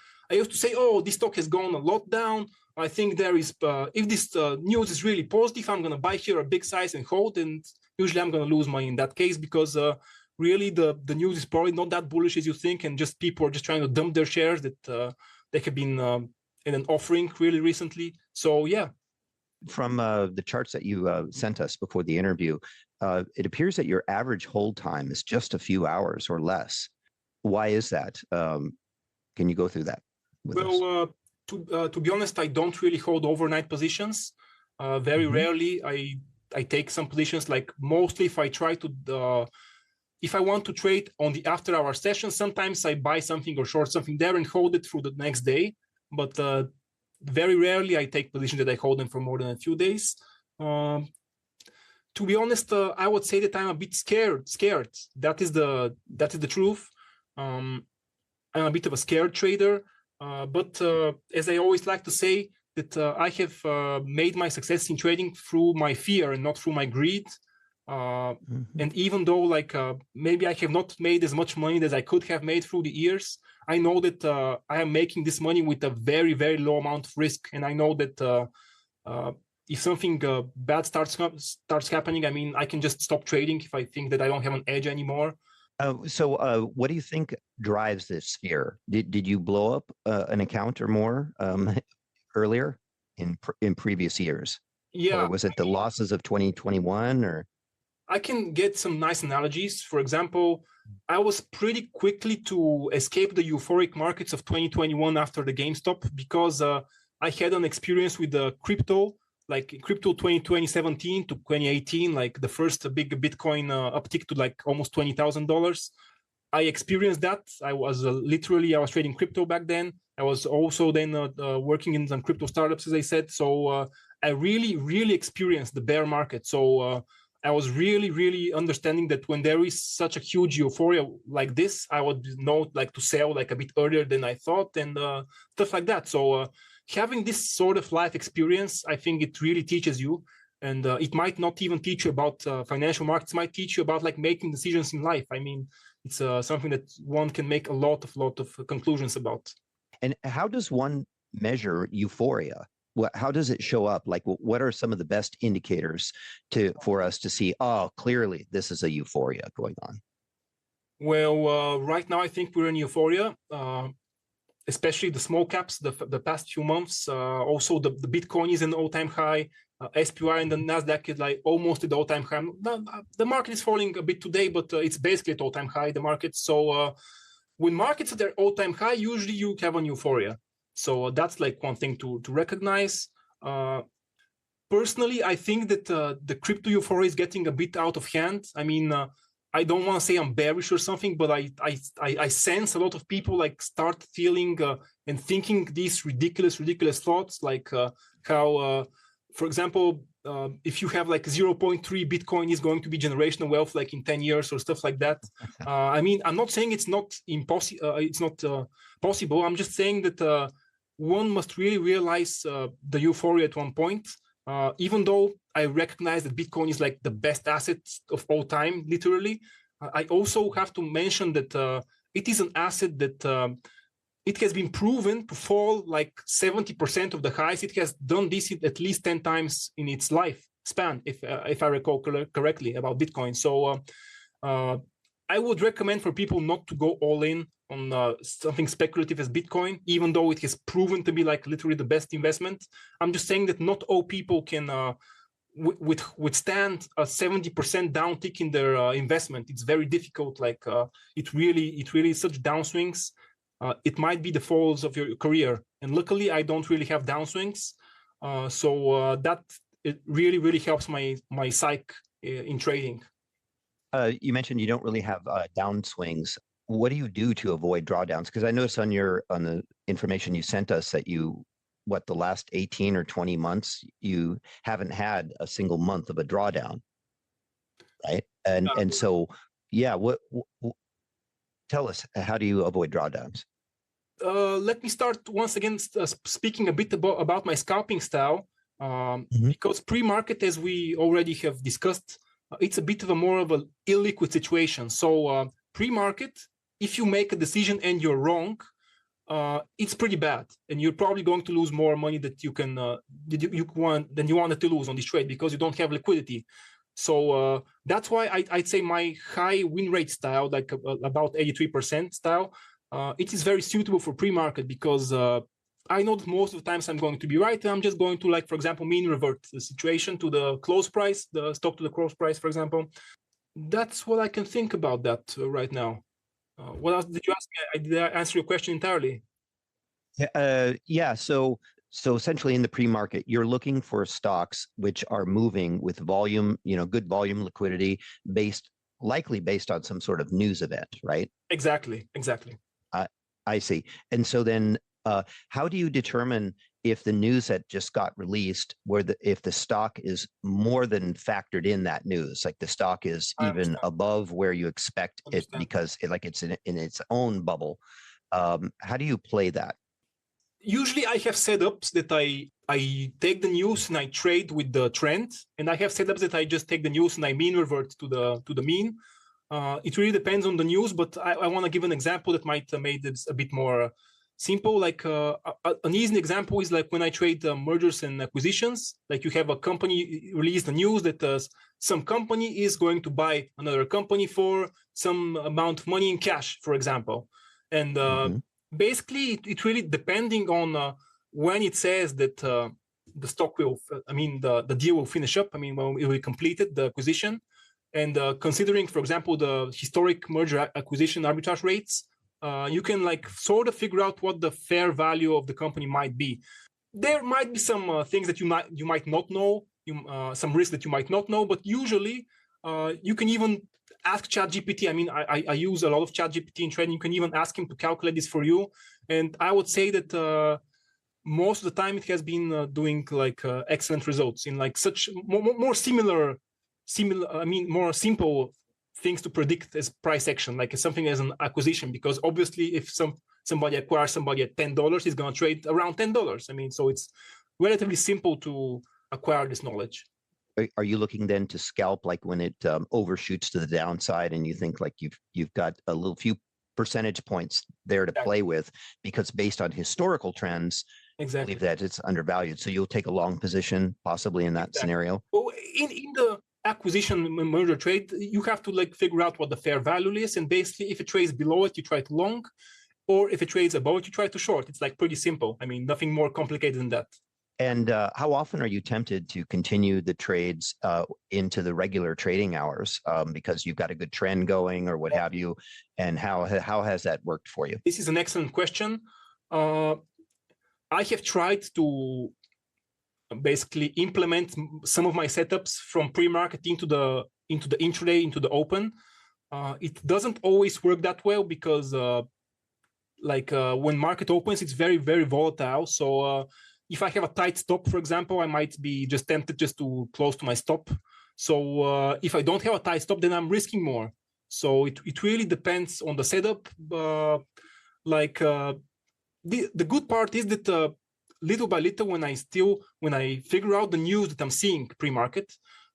say, oh, this stock has gone a lot down. I think there is, if this news is really positive, I'm going to buy here a big size and hold, and usually I'm going to lose money in that case because really the news is probably not that bullish as you think, and just people are just trying to dump their shares that they have been in an offering really recently. So yeah. From the charts that you sent us before the interview, it appears that your average hold time is just a few hours or less. Why is that? Can you go through that with us? To be honest, I don't really hold overnight positions. Very rarely. I take some positions. Like mostly, if I want to trade on the after-hour session, sometimes I buy something or short something there and hold it through the next day. But very rarely I take positions that I hold them for more than a few days. To be honest, I would say that I'm a bit scared. That is the truth. I'm a bit of a scared trader. But as I always like to say, that I have made my success in trading through my fear and not through my greed. And even though maybe I have not made as much money as I could have made through the years, I know that I am making this money with a very, very low amount of risk. And I know that if something bad starts happening, I mean, I can just stop trading if I think that I don't have an edge anymore. So what do you think drives this fear? Did you blow up an account or more earlier in previous years? Yeah. Or was it the losses of 2021 or? I can get some nice analogies. For example, I was pretty quickly to escape the euphoric markets of 2021 after the GameStop because I had an experience with the crypto, like crypto 2017 to 2018, like the first big Bitcoin uptick to like almost $20,000. I experienced that. I was I was trading crypto back then. I was also then working in some crypto startups, as I said. So I really, really experienced the bear market. So I was really, really understanding that when there is such a huge euphoria like this, I would know like to sell like a bit earlier than I thought and stuff like that. So having this sort of life experience, I think it really teaches you. And it might not even teach you about financial markets, might teach you about like making decisions in life. I mean, it's something that one can make a lot of conclusions about. And how does one measure euphoria? How does it show up? Like, what are some of the best indicators for us to see, oh, clearly this is a euphoria going on? Well, right now I think we're in euphoria, especially the small caps, the past few months. Also, the Bitcoin is an all-time high. SPY and the Nasdaq is like almost at all-time high. The market is falling a bit today, but it's basically at all-time high, the market. So when markets are at their all-time high, usually you have an euphoria. So that's like one thing to recognize. Personally, I think that the crypto euphoria is getting a bit out of hand. I mean, I don't want to say I'm bearish or something, but I sense a lot of people like start feeling and thinking these ridiculous thoughts, like how, for example, if you have like 0.3 Bitcoin is going to be generational wealth like in 10 years or stuff like that. I mean, I'm not saying it's not impossible. It's not possible. I'm just saying that one must really realize the euphoria at one point. Even though I recognize that Bitcoin is like the best asset of all time, literally, I also have to mention that it is an asset that it has been proven to fall like 70% of the highs. It has done this at least 10 times in its life span, if I recall correctly about Bitcoin. So I would recommend for people not to go all in on something speculative as Bitcoin, even though it has proven to be like literally the best investment. I'm just saying that not all people can withstand a 70% downtick in their investment. It's very difficult. Like it really such downswings. It might be the falls of your career. And luckily, I don't really have downswings. So that it really helps my psyche in trading. You mentioned you don't really have downswings. What do you do to avoid drawdowns? Because I noticed on the information you sent us that the last 18 or 20 months, you haven't had a single month of a drawdown, right? And so, yeah, tell us, how do you avoid drawdowns? Let me start once again speaking a bit about my scalping style, because pre-market, as we already have discussed, it's a bit of more of an illiquid situation. So pre-market, if you make a decision and you're wrong, it's pretty bad, and you're probably going to lose more money that you wanted to lose on this trade because you don't have liquidity. So that's why I'd say my high win rate style, like about 83% style, it is very suitable for pre-market because I know that most of the times I'm going to be right, and I'm just going to, like, for example, mean revert the situation to the close price, the stock to the close price, for example. That's what I can think about that right now. What else did you ask me? Did I answer your question entirely? Yeah. So So essentially in the pre-market, you're looking for stocks which are moving with volume, good volume liquidity likely based on some sort of news event, right? Exactly. I see. And so then how do you determine if the news that just got released, if the stock is more than factored in that news, like the stock is even above where you expect it because it's in its own bubble? How do you play that? Usually I have setups that I take the news and I trade with the trend, and I have setups that I just take the news and I mean revert to the mean. It really depends on the news, but I want to give an example that might make this a bit more simple. Like an easy example is like when I trade mergers and acquisitions. Like you have a company release the news that some company is going to buy another company for some amount of money in cash, for example, and basically it really depending on when it says that the stock will, the deal will finish up. When it will be completed, the acquisition. And considering, for example, the historic merger acquisition arbitrage rates, you can sort of figure out what the fair value of the company might be. There might be some things that you might not know, some risks that you might not know, but usually you can even ask ChatGPT. I use a lot of ChatGPT in trading. You can even ask him to calculate this for you. And I would say that most of the time it has been doing excellent results in such more more simple things to predict as price action, like something as an acquisition, because obviously if somebody acquires somebody at $10, he's going to trade around $10. So it's relatively simple to acquire this knowledge. Are you looking then to scalp when it overshoots to the downside and you think you've got a little few percentage points there to play with, because based on historical trends, believe that it's undervalued, so you'll take a long position possibly in that scenario? Well, in the acquisition merger trade, you have to figure out what the fair value is, and basically if it trades below it, you try to long, or if it trades above it, you try to short. It's pretty simple. Nothing more complicated than that. And how often are you tempted to continue the trades into the regular trading hours because you've got a good trend going or what have you? And how has that worked for you? This is an excellent question. I have tried to basically implement some of my setups from pre-market into the intraday, into the open. It doesn't always work that well because when market opens, it's very, very volatile. So if I have a tight stop, for example, I might be just tempted just to close to my stop. So if I don't have a tight stop, then I'm risking more. So it really depends on the setup. The good part is that little by little, when I figure out the news that I'm seeing pre-market,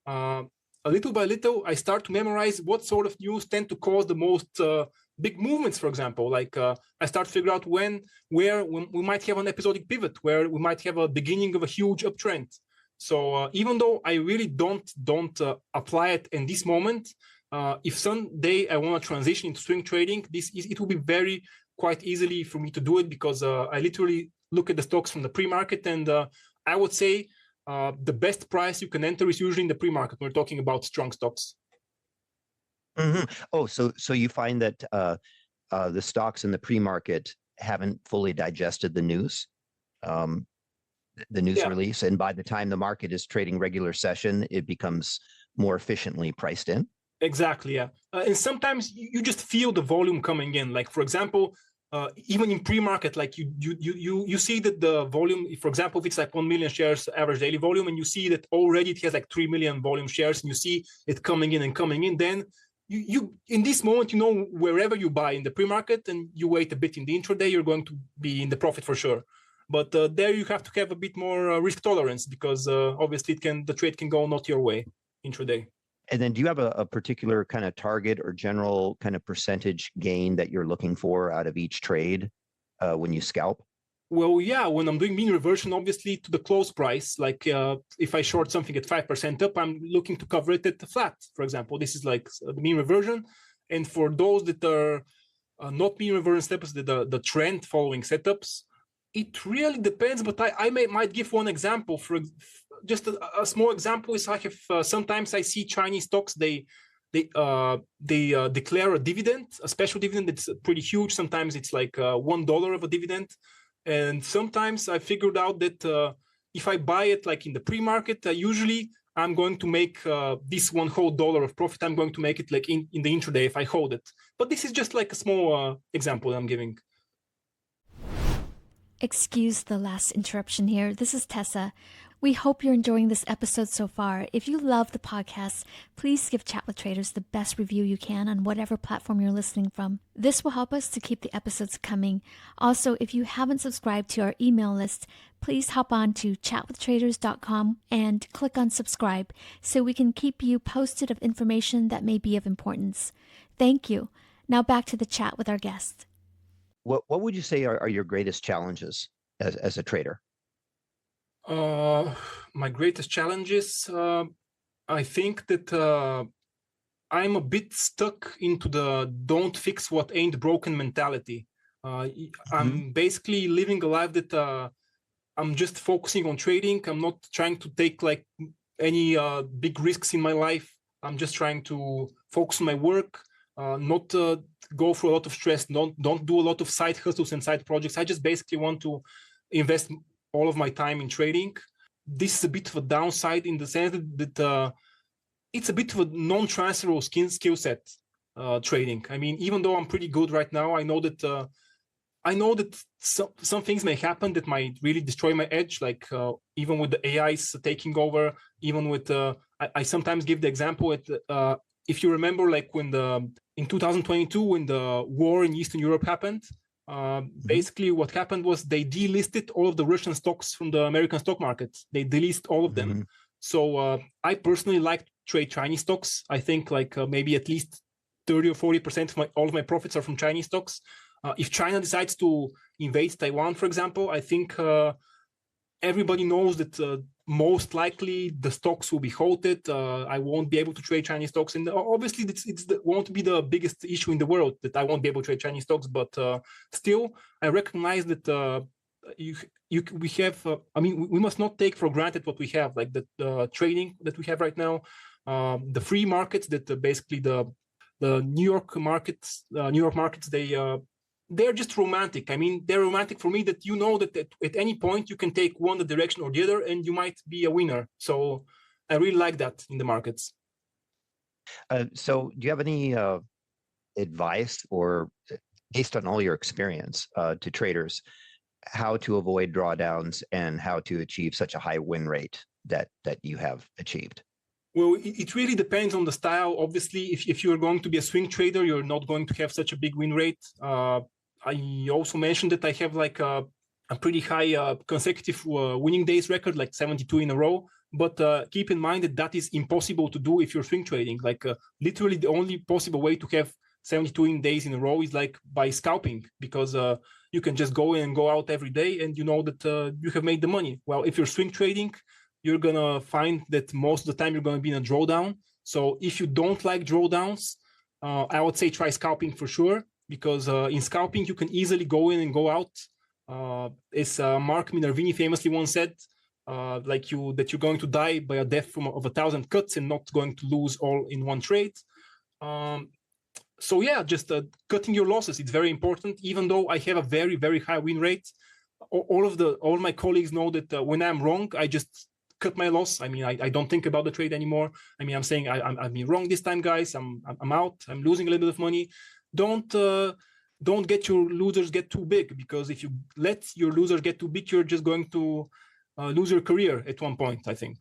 a little by little, I start to memorize what sort of news tend to cause the most big movements. For example, I start to figure out when we might have an episodic pivot, where we might have a beginning of a huge uptrend. So even though I really don't apply it in this moment, if someday I want to transition into swing trading, it will be quite easily for me to do it, because I literally look at the stocks from the pre-market, and I would say the best price you can enter is usually in the pre-market. We're talking about strong stocks. Mm-hmm. Oh, so you find that the stocks in the pre-market haven't fully digested the news, release, and by the time the market is trading regular session, it becomes more efficiently priced in. Exactly, yeah. And sometimes you just feel the volume coming in. For example, even in pre-market, you see that the volume, for example, if it's 1 million shares average daily volume, and you see that already it has 3 million volume shares, and you see it coming in, then you in this moment, wherever you buy in the pre-market and you wait a bit in the intraday, you're going to be in the profit for sure. But there you have to have a bit more risk tolerance, because obviously the trade can go not your way intraday. And then do you have a particular kind of target or general kind of percentage gain that you're looking for out of each trade when you scalp? Well, yeah, when I'm doing mean reversion, obviously to the close price, if I short something at 5% up, I'm looking to cover it at the flat, for example. This is the mean reversion. And for those that are not mean reversion setups, the trend following setups, it really depends. But I might give one example. For just a small example is I have sometimes I see Chinese stocks, they declare a dividend, a special dividend that's pretty huge. Sometimes it's $1 of a dividend. And sometimes I figured out that if I buy it like in the pre-market, usually I'm going to make this one whole dollar of profit. I'm going to make it like in the intraday if I hold it. But this is just like a small example I'm giving. Excuse the last interruption here. This is Tessa. We hope you're enjoying this episode so far. If you love the podcast, please give Chat with Traders the best review you can on whatever platform you're listening from. This will help us to keep the episodes coming. Also, if you haven't subscribed to our email list, please hop on to chatwithtraders.com and click on subscribe so we can keep you posted of information that may be of importance. Thank you. Now back to the chat with our guest. What would you say are your greatest challenges as a trader? My greatest challenges, I think that I'm a bit stuck into the don't fix what ain't broken mentality. I'm basically living a life that I'm just focusing on trading. I'm not trying to take like any big risks in my life. I'm just trying to focus on my work, not go through a lot of stress, don't do a lot of side hustles and side projects. I just basically want to invest all of my time in trading. This is a bit of a downside in the sense that it's a bit of a non-transferable skill set, trading. I mean, even though I'm pretty good right now, I know that some things may happen that might really destroy my edge, like even with the AIs taking over, even with I sometimes give the example at if you remember, like when in 2022 when the war in Eastern Europe happened, basically what happened was they delisted all of the Russian stocks from the American stock market. They delisted all of them. So I personally like to trade Chinese stocks. I think like maybe at least 30 or 40% of all of my profits are from Chinese stocks. If China decides to invade Taiwan, for example, I think everybody knows that most likely the stocks will be halted. I won't be able to trade Chinese stocks, and obviously won't be the biggest issue in the world that I won't be able to trade Chinese stocks. But still, I recognize that we have. I mean, we must not take for granted what we have, like the trading that we have right now, the free markets that basically the New York markets, they're just romantic. I mean, they're romantic for me that you know that at any point you can take one direction or the other and you might be a winner. So I really like that in the markets. So do you have any advice or based on all your experience to traders, how to avoid drawdowns and how to achieve such a high win rate that you have achieved? Well, it really depends on the style. Obviously, if you're going to be a swing trader, you're not going to have such a big win rate. I also mentioned that I have like a pretty high consecutive winning days record, like 72 in a row. But keep in mind that is impossible to do if you're swing trading. Like literally the only possible way to have 72 days in a row is like by scalping, because you can just go in and go out every day and you know that you have made the money. Well, if you're swing trading, you're going to find that most of the time you're going to be in a drawdown. So if you don't like drawdowns, I would say try scalping for sure, because in scalping, you can easily go in and go out. As Mark Minervini famously once said, that you're going to die by a death of 1,000 cuts and not going to lose all in one trade. So yeah, just cutting your losses, it's very important. Even though I have a very, very high win rate, all my colleagues know that when I'm wrong, I just cut my loss. I mean, I don't think about the trade anymore. I mean, I'm saying I've been wrong this time, guys. I'm out. I'm losing a little bit of money. Don't get your losers get too big, because if you let your losers get too big, you're just going to lose your career at one point, I think.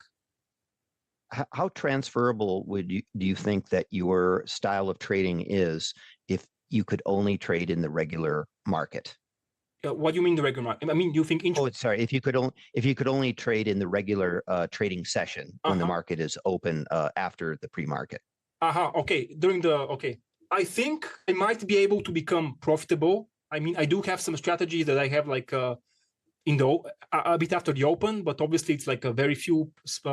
How transferable do you think that your style of trading is if you could only trade in the regular market? What do you mean the regular market? I mean, you think? Sorry. If you could only trade in the regular trading session when the market is open after the pre-market. Okay. I think I might be able to become profitable. I mean, I do have some strategies that I have like in a bit after the open, but obviously it's like a very few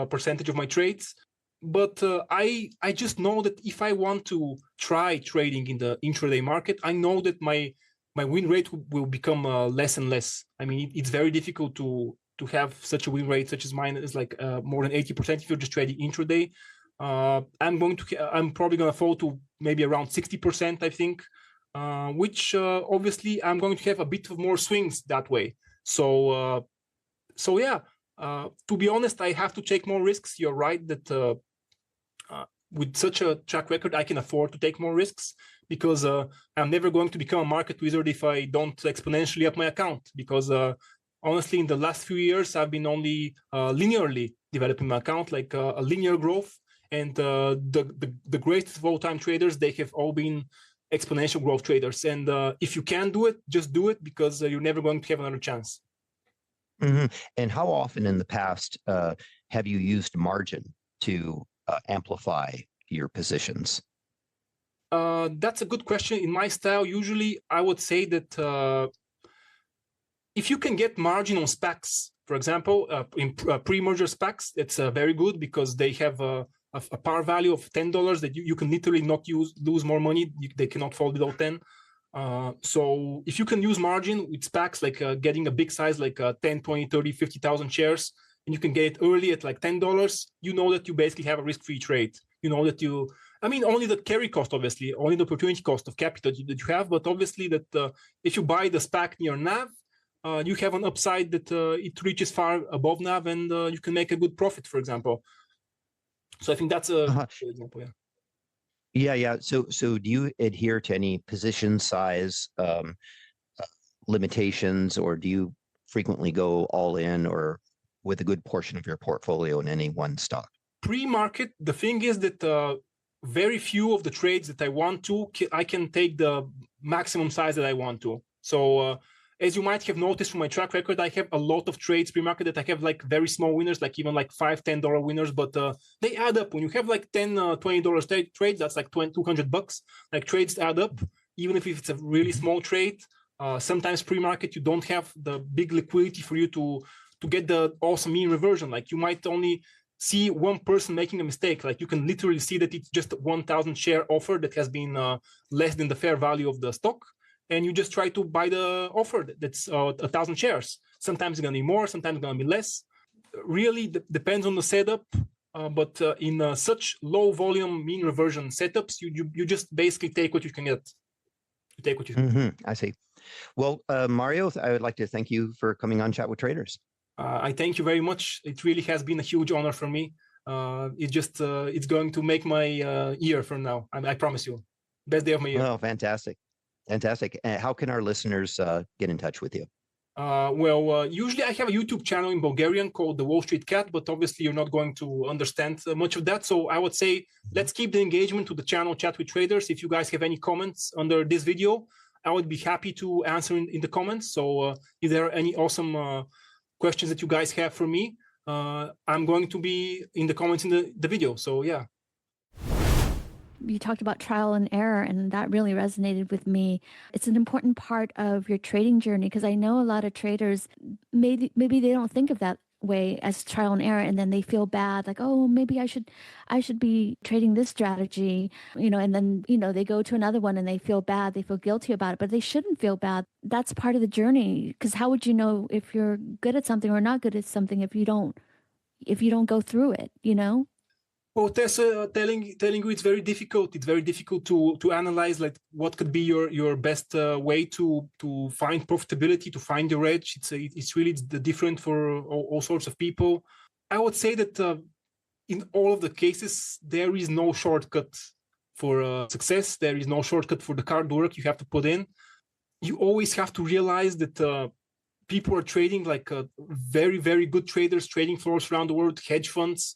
percentage of my trades. But I just know that if I want to try trading in the intraday market, I know that my win rate will become less and less. I mean, it's very difficult to have such a win rate such as mine is like more than 80% if you're just trading intraday. I'm probably going to fall to maybe around 60%, I think, which obviously I'm going to have a bit of more swings that way. So yeah, to be honest, I have to take more risks. You're right that with such a track record, I can afford to take more risks, because I'm never going to become a market wizard if I don't exponentially up my account. Because honestly, in the last few years, I've been only linearly developing my account, like a linear growth. And the greatest of all time traders, they have all been exponential growth traders. And if you can do it, just do it, because you're never going to have another chance. Mm-hmm. And how often in the past have you used margin to amplify your positions? That's a good question. In my style, usually I would say that if you can get margin on SPACs, for example, in pre-merger SPACs, it's very good, because they have a par value of $10 that you can literally not lose more money. They cannot fall below 10. So if you can use margin with SPACs, like getting a big size, like 10, 20, 30, 50,000 shares, and you can get it early at like $10, you know that you basically have a risk-free trade. You know that only the carry cost, obviously, only the opportunity cost of capital that you have, but obviously that if you buy the SPAC near NAV, you have an upside that it reaches far above NAV, and you can make a good profit, for example. So I think that's a good example, yeah. Yeah. So do you adhere to any position size limitations, or do you frequently go all in or with a good portion of your portfolio in any one stock? Pre-market, the thing is that very few of the trades that I want to, I can take the maximum size that I want to. So as you might have noticed from my track record, I have a lot of trades pre-market that I have like very small winners, like even like $5, $10 winners, but they add up. When you have like $10, $20 trades, that's like $200. Like trades add up, even if it's a really small trade. Sometimes pre-market, you don't have the big liquidity for you to get the awesome mean reversion. Like you might only see one person making a mistake. Like you can literally see that it's just 1,000 share offer that has been less than the fair value of the stock. And you just try to buy the offer that's 1,000 shares. Sometimes it's going to be more, sometimes it's going to be less. Really depends on the setup. But in such low volume mean reversion setups, you just basically take what you can get. You take what you can. I see. Well, Mario, I would like to thank you for coming on Chat with Traders. I thank you very much. It really has been a huge honor for me. It's going to make my year from now. I promise you. Best day of my year. Oh, fantastic. Fantastic. How can our listeners get in touch with you? Usually I have a YouTube channel in Bulgarian called The Wall Street Cat, but obviously you're not going to understand much of that. So I would say, let's keep the engagement to the channel Chat with Traders. If you guys have any comments under this video, I would be happy to answer in the comments. So if there are any awesome questions that you guys have for me, I'm going to be in the comments in the video. So yeah. You talked about trial and error, and that really resonated with me. It's an important part of your trading journey, because I know a lot of traders, maybe they don't think of that way as trial and error, and then they feel bad, like, oh, maybe I should be trading this strategy, and then they go to another one and they feel bad, they feel guilty about it, but they shouldn't feel bad. That's part of the journey, because how would you know if you're good at something or not good at something if you don't go through it, Well, Tessa, telling you it's very difficult. It's very difficult to analyze like what could be your best way to find profitability, to find your edge. It's really different for all sorts of people. I would say that in all of the cases, there is no shortcut for success. There is no shortcut for the hard work you have to put in. You always have to realize that people are trading like very, very good traders, trading floors around the world, hedge funds.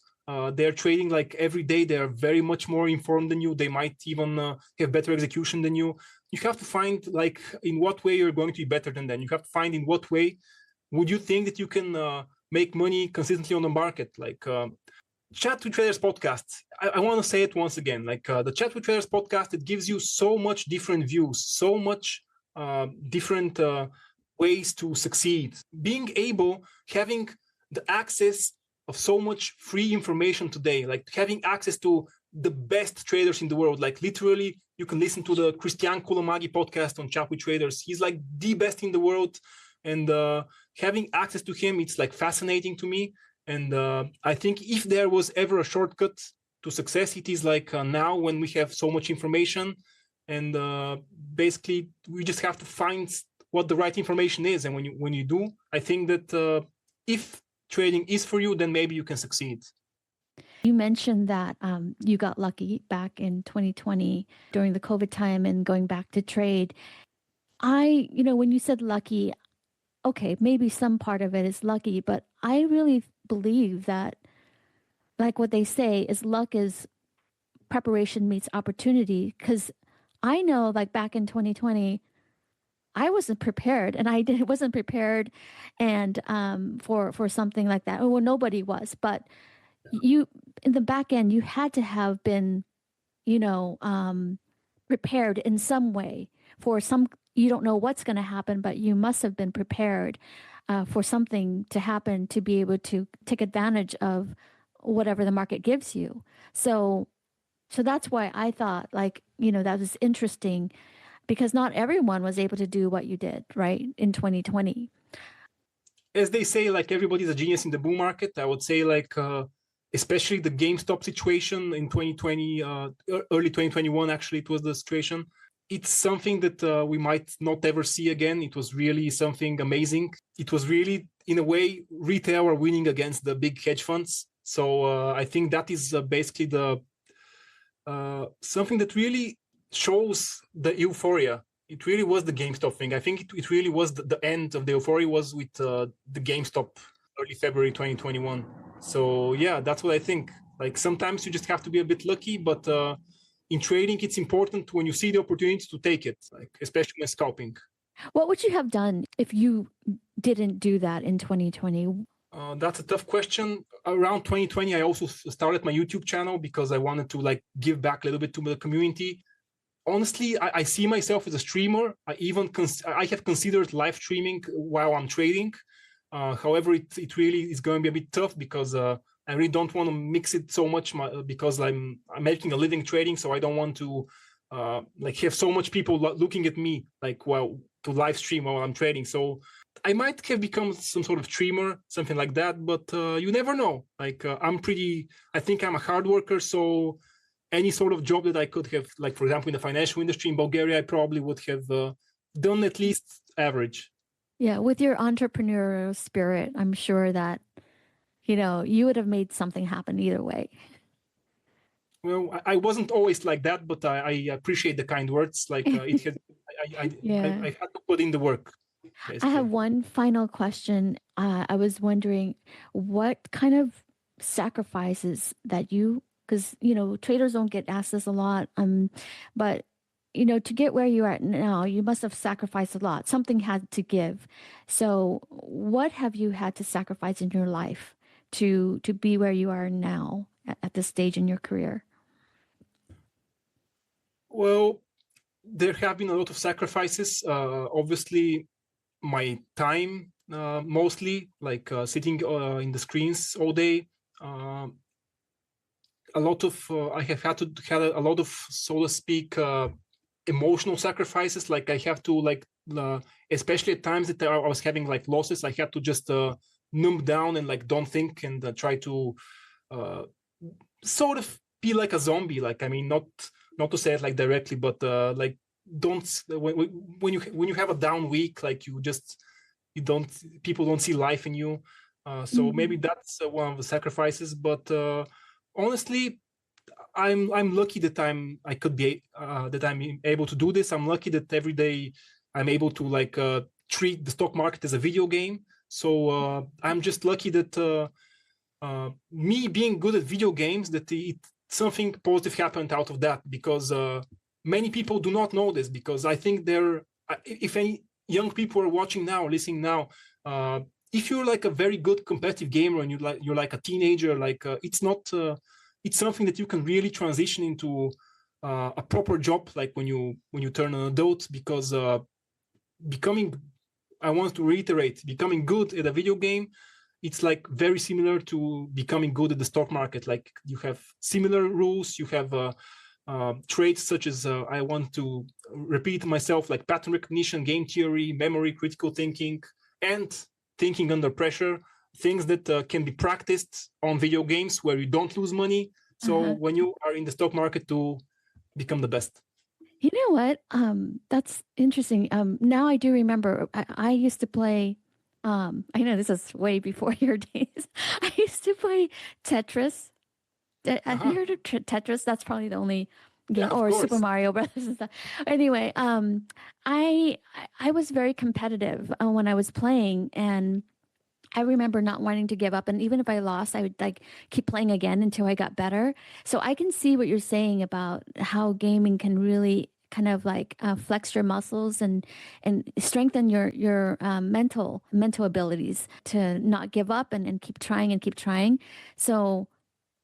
They're trading like every day. They're very much more informed than you. They might even have better execution than you. You have to find like in what way you're going to be better than them. You have to find in what way would you think that you can make money consistently on the market. Like Chat with Traders podcast. I want to say it once again. Like the Chat with Traders podcast, it gives you so much different views, so much different ways to succeed. Being able, having the access of so much free information today, like having access to the best traders in the world. Like literally, you can listen to the Christian Koulamagi podcast on Chat with Traders. He's like the best in the world. And having access to him, it's like fascinating to me. And I think if there was ever a shortcut to success, it is like now when we have so much information. And basically, we just have to find what the right information is. And when you do, I think that if trading is for you, then maybe you can succeed. You mentioned that you got lucky back in 2020 during the COVID time and going back to trade. When you said lucky, okay, maybe some part of it is lucky, but I really believe that, like what they say, is luck is preparation meets opportunity. Because I know, like back in 2020, I wasn't prepared, and wasn't prepared, and for something like that. Well, nobody was, but you in the back end, you had to have been, prepared in some way for some. You don't know what's going to happen, but you must have been prepared for something to happen to be able to take advantage of whatever the market gives you. So that's why I thought, that was interesting, because not everyone was able to do what you did, right, in 2020. As they say, like, everybody's a genius in the bull market. I would say, like, especially the GameStop situation in 2020, early 2021, actually, it was the situation. It's something that we might not ever see again. It was really something amazing. It was really, in a way, retail were winning against the big hedge funds. So I think that is basically the something that really shows the euphoria. It really was the GameStop thing. I think it really was the end of the euphoria was with the GameStop early February 2021. So yeah, that's what I think. Like, sometimes you just have to be a bit lucky, but in trading, it's important when you see the opportunity to take it, like, especially when scalping. What would you have done if you didn't do that in 2020? That's a tough question. Around 2020, I also started my YouTube channel because I wanted to, like, give back a little bit to the community. Honestly, I see myself as a streamer. I have considered live streaming while I'm trading. However, it really is going to be a bit tough because I really don't want to mix it so much because I'm making a living trading, so I don't want to have so much people looking at me to live stream while I'm trading. So I might have become some sort of streamer, something like that, but you never know. Like, I think I'm a hard worker, so any sort of job that I could have, like, for example, in the financial industry in Bulgaria, I probably would have done at least average. Yeah, with your entrepreneurial spirit, I'm sure that, you would have made something happen either way. Well, I wasn't always like that, but I appreciate the kind words. Like, it has, Yeah. I had to put in the work. Basically. I have one final question. I was wondering what kind of sacrifices that because traders don't get asked this a lot, but to get where you are at now, you must have sacrificed a lot. Something had to give. So what have you had to sacrifice in your life to be where you are now at this stage in your career? Well, there have been a lot of sacrifices. Obviously, my time, mostly, like sitting in the screens all day. A lot of I have had to have a lot of, so to speak, emotional sacrifices. Like, I have to, like, especially at times that I was having, like, losses, I had to just numb down and, like, don't think and try to sort of be like a zombie. Like, I mean, not to say it like directly, but like, don't, when you have a down week, like, people don't see life in you. So maybe that's one of the sacrifices. But honestly, I'm lucky that I'm able to do this. I'm lucky that every day I'm able to, like, treat the stock market as a video game. So I'm just lucky that me being good at video games, that something positive happened out of that, because many people do not know this, because I think if any young people are watching now, listening now, if you're, like, a very good competitive gamer and you're like a teenager, like, it's something that you can really transition into a proper job, like when you turn an adult, because I want to reiterate, becoming good at a video game, it's, like, very similar to becoming good at the stock market. Like, you have similar rules, you have traits such as, I want to repeat myself, like pattern recognition, game theory, memory, critical thinking, and thinking under pressure, things that can be practiced on video games where you don't lose money. So when you are in the stock market, to become the best. You know what? That's interesting. Now I do remember I used to play, I know this is way before your days. I used to play Tetris. Have you heard of Tetris? That's probably the only game, Yeah, of or Super course. Mario Brothers and stuff. Anyway, I was very competitive when I was playing, and I remember not wanting to give up. And even if I lost, I would like keep playing again until I got better. So I can see what you're saying about how gaming can really kind of like flex your muscles and strengthen your mental abilities to not give up and keep trying and keep trying. So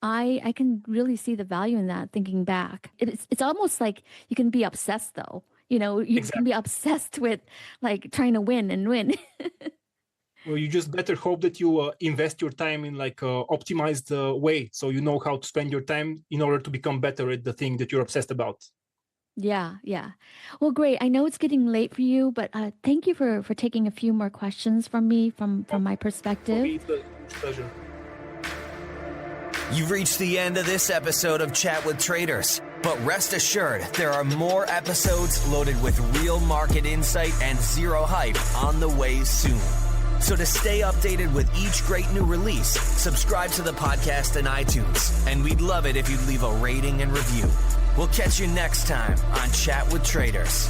I can really see the value in that thinking back. It's almost like you can be obsessed though. You know, you can be obsessed with like trying to win and win. Well, you just better hope that you invest your time in like optimized way, so you know how to spend your time in order to become better at the thing that you're obsessed about. Yeah, yeah. Well, great. I know it's getting late for you, but thank you for taking a few more questions from me from my For perspective. me, it's a huge pleasure. You've reached the end of this episode of Chat with Traders, but rest assured there are more episodes loaded with real market insight and zero hype on the way soon. So to stay updated with each great new release, subscribe to the podcast in iTunes, and we'd love it if you'd leave a rating and review. We'll catch you next time on Chat with Traders.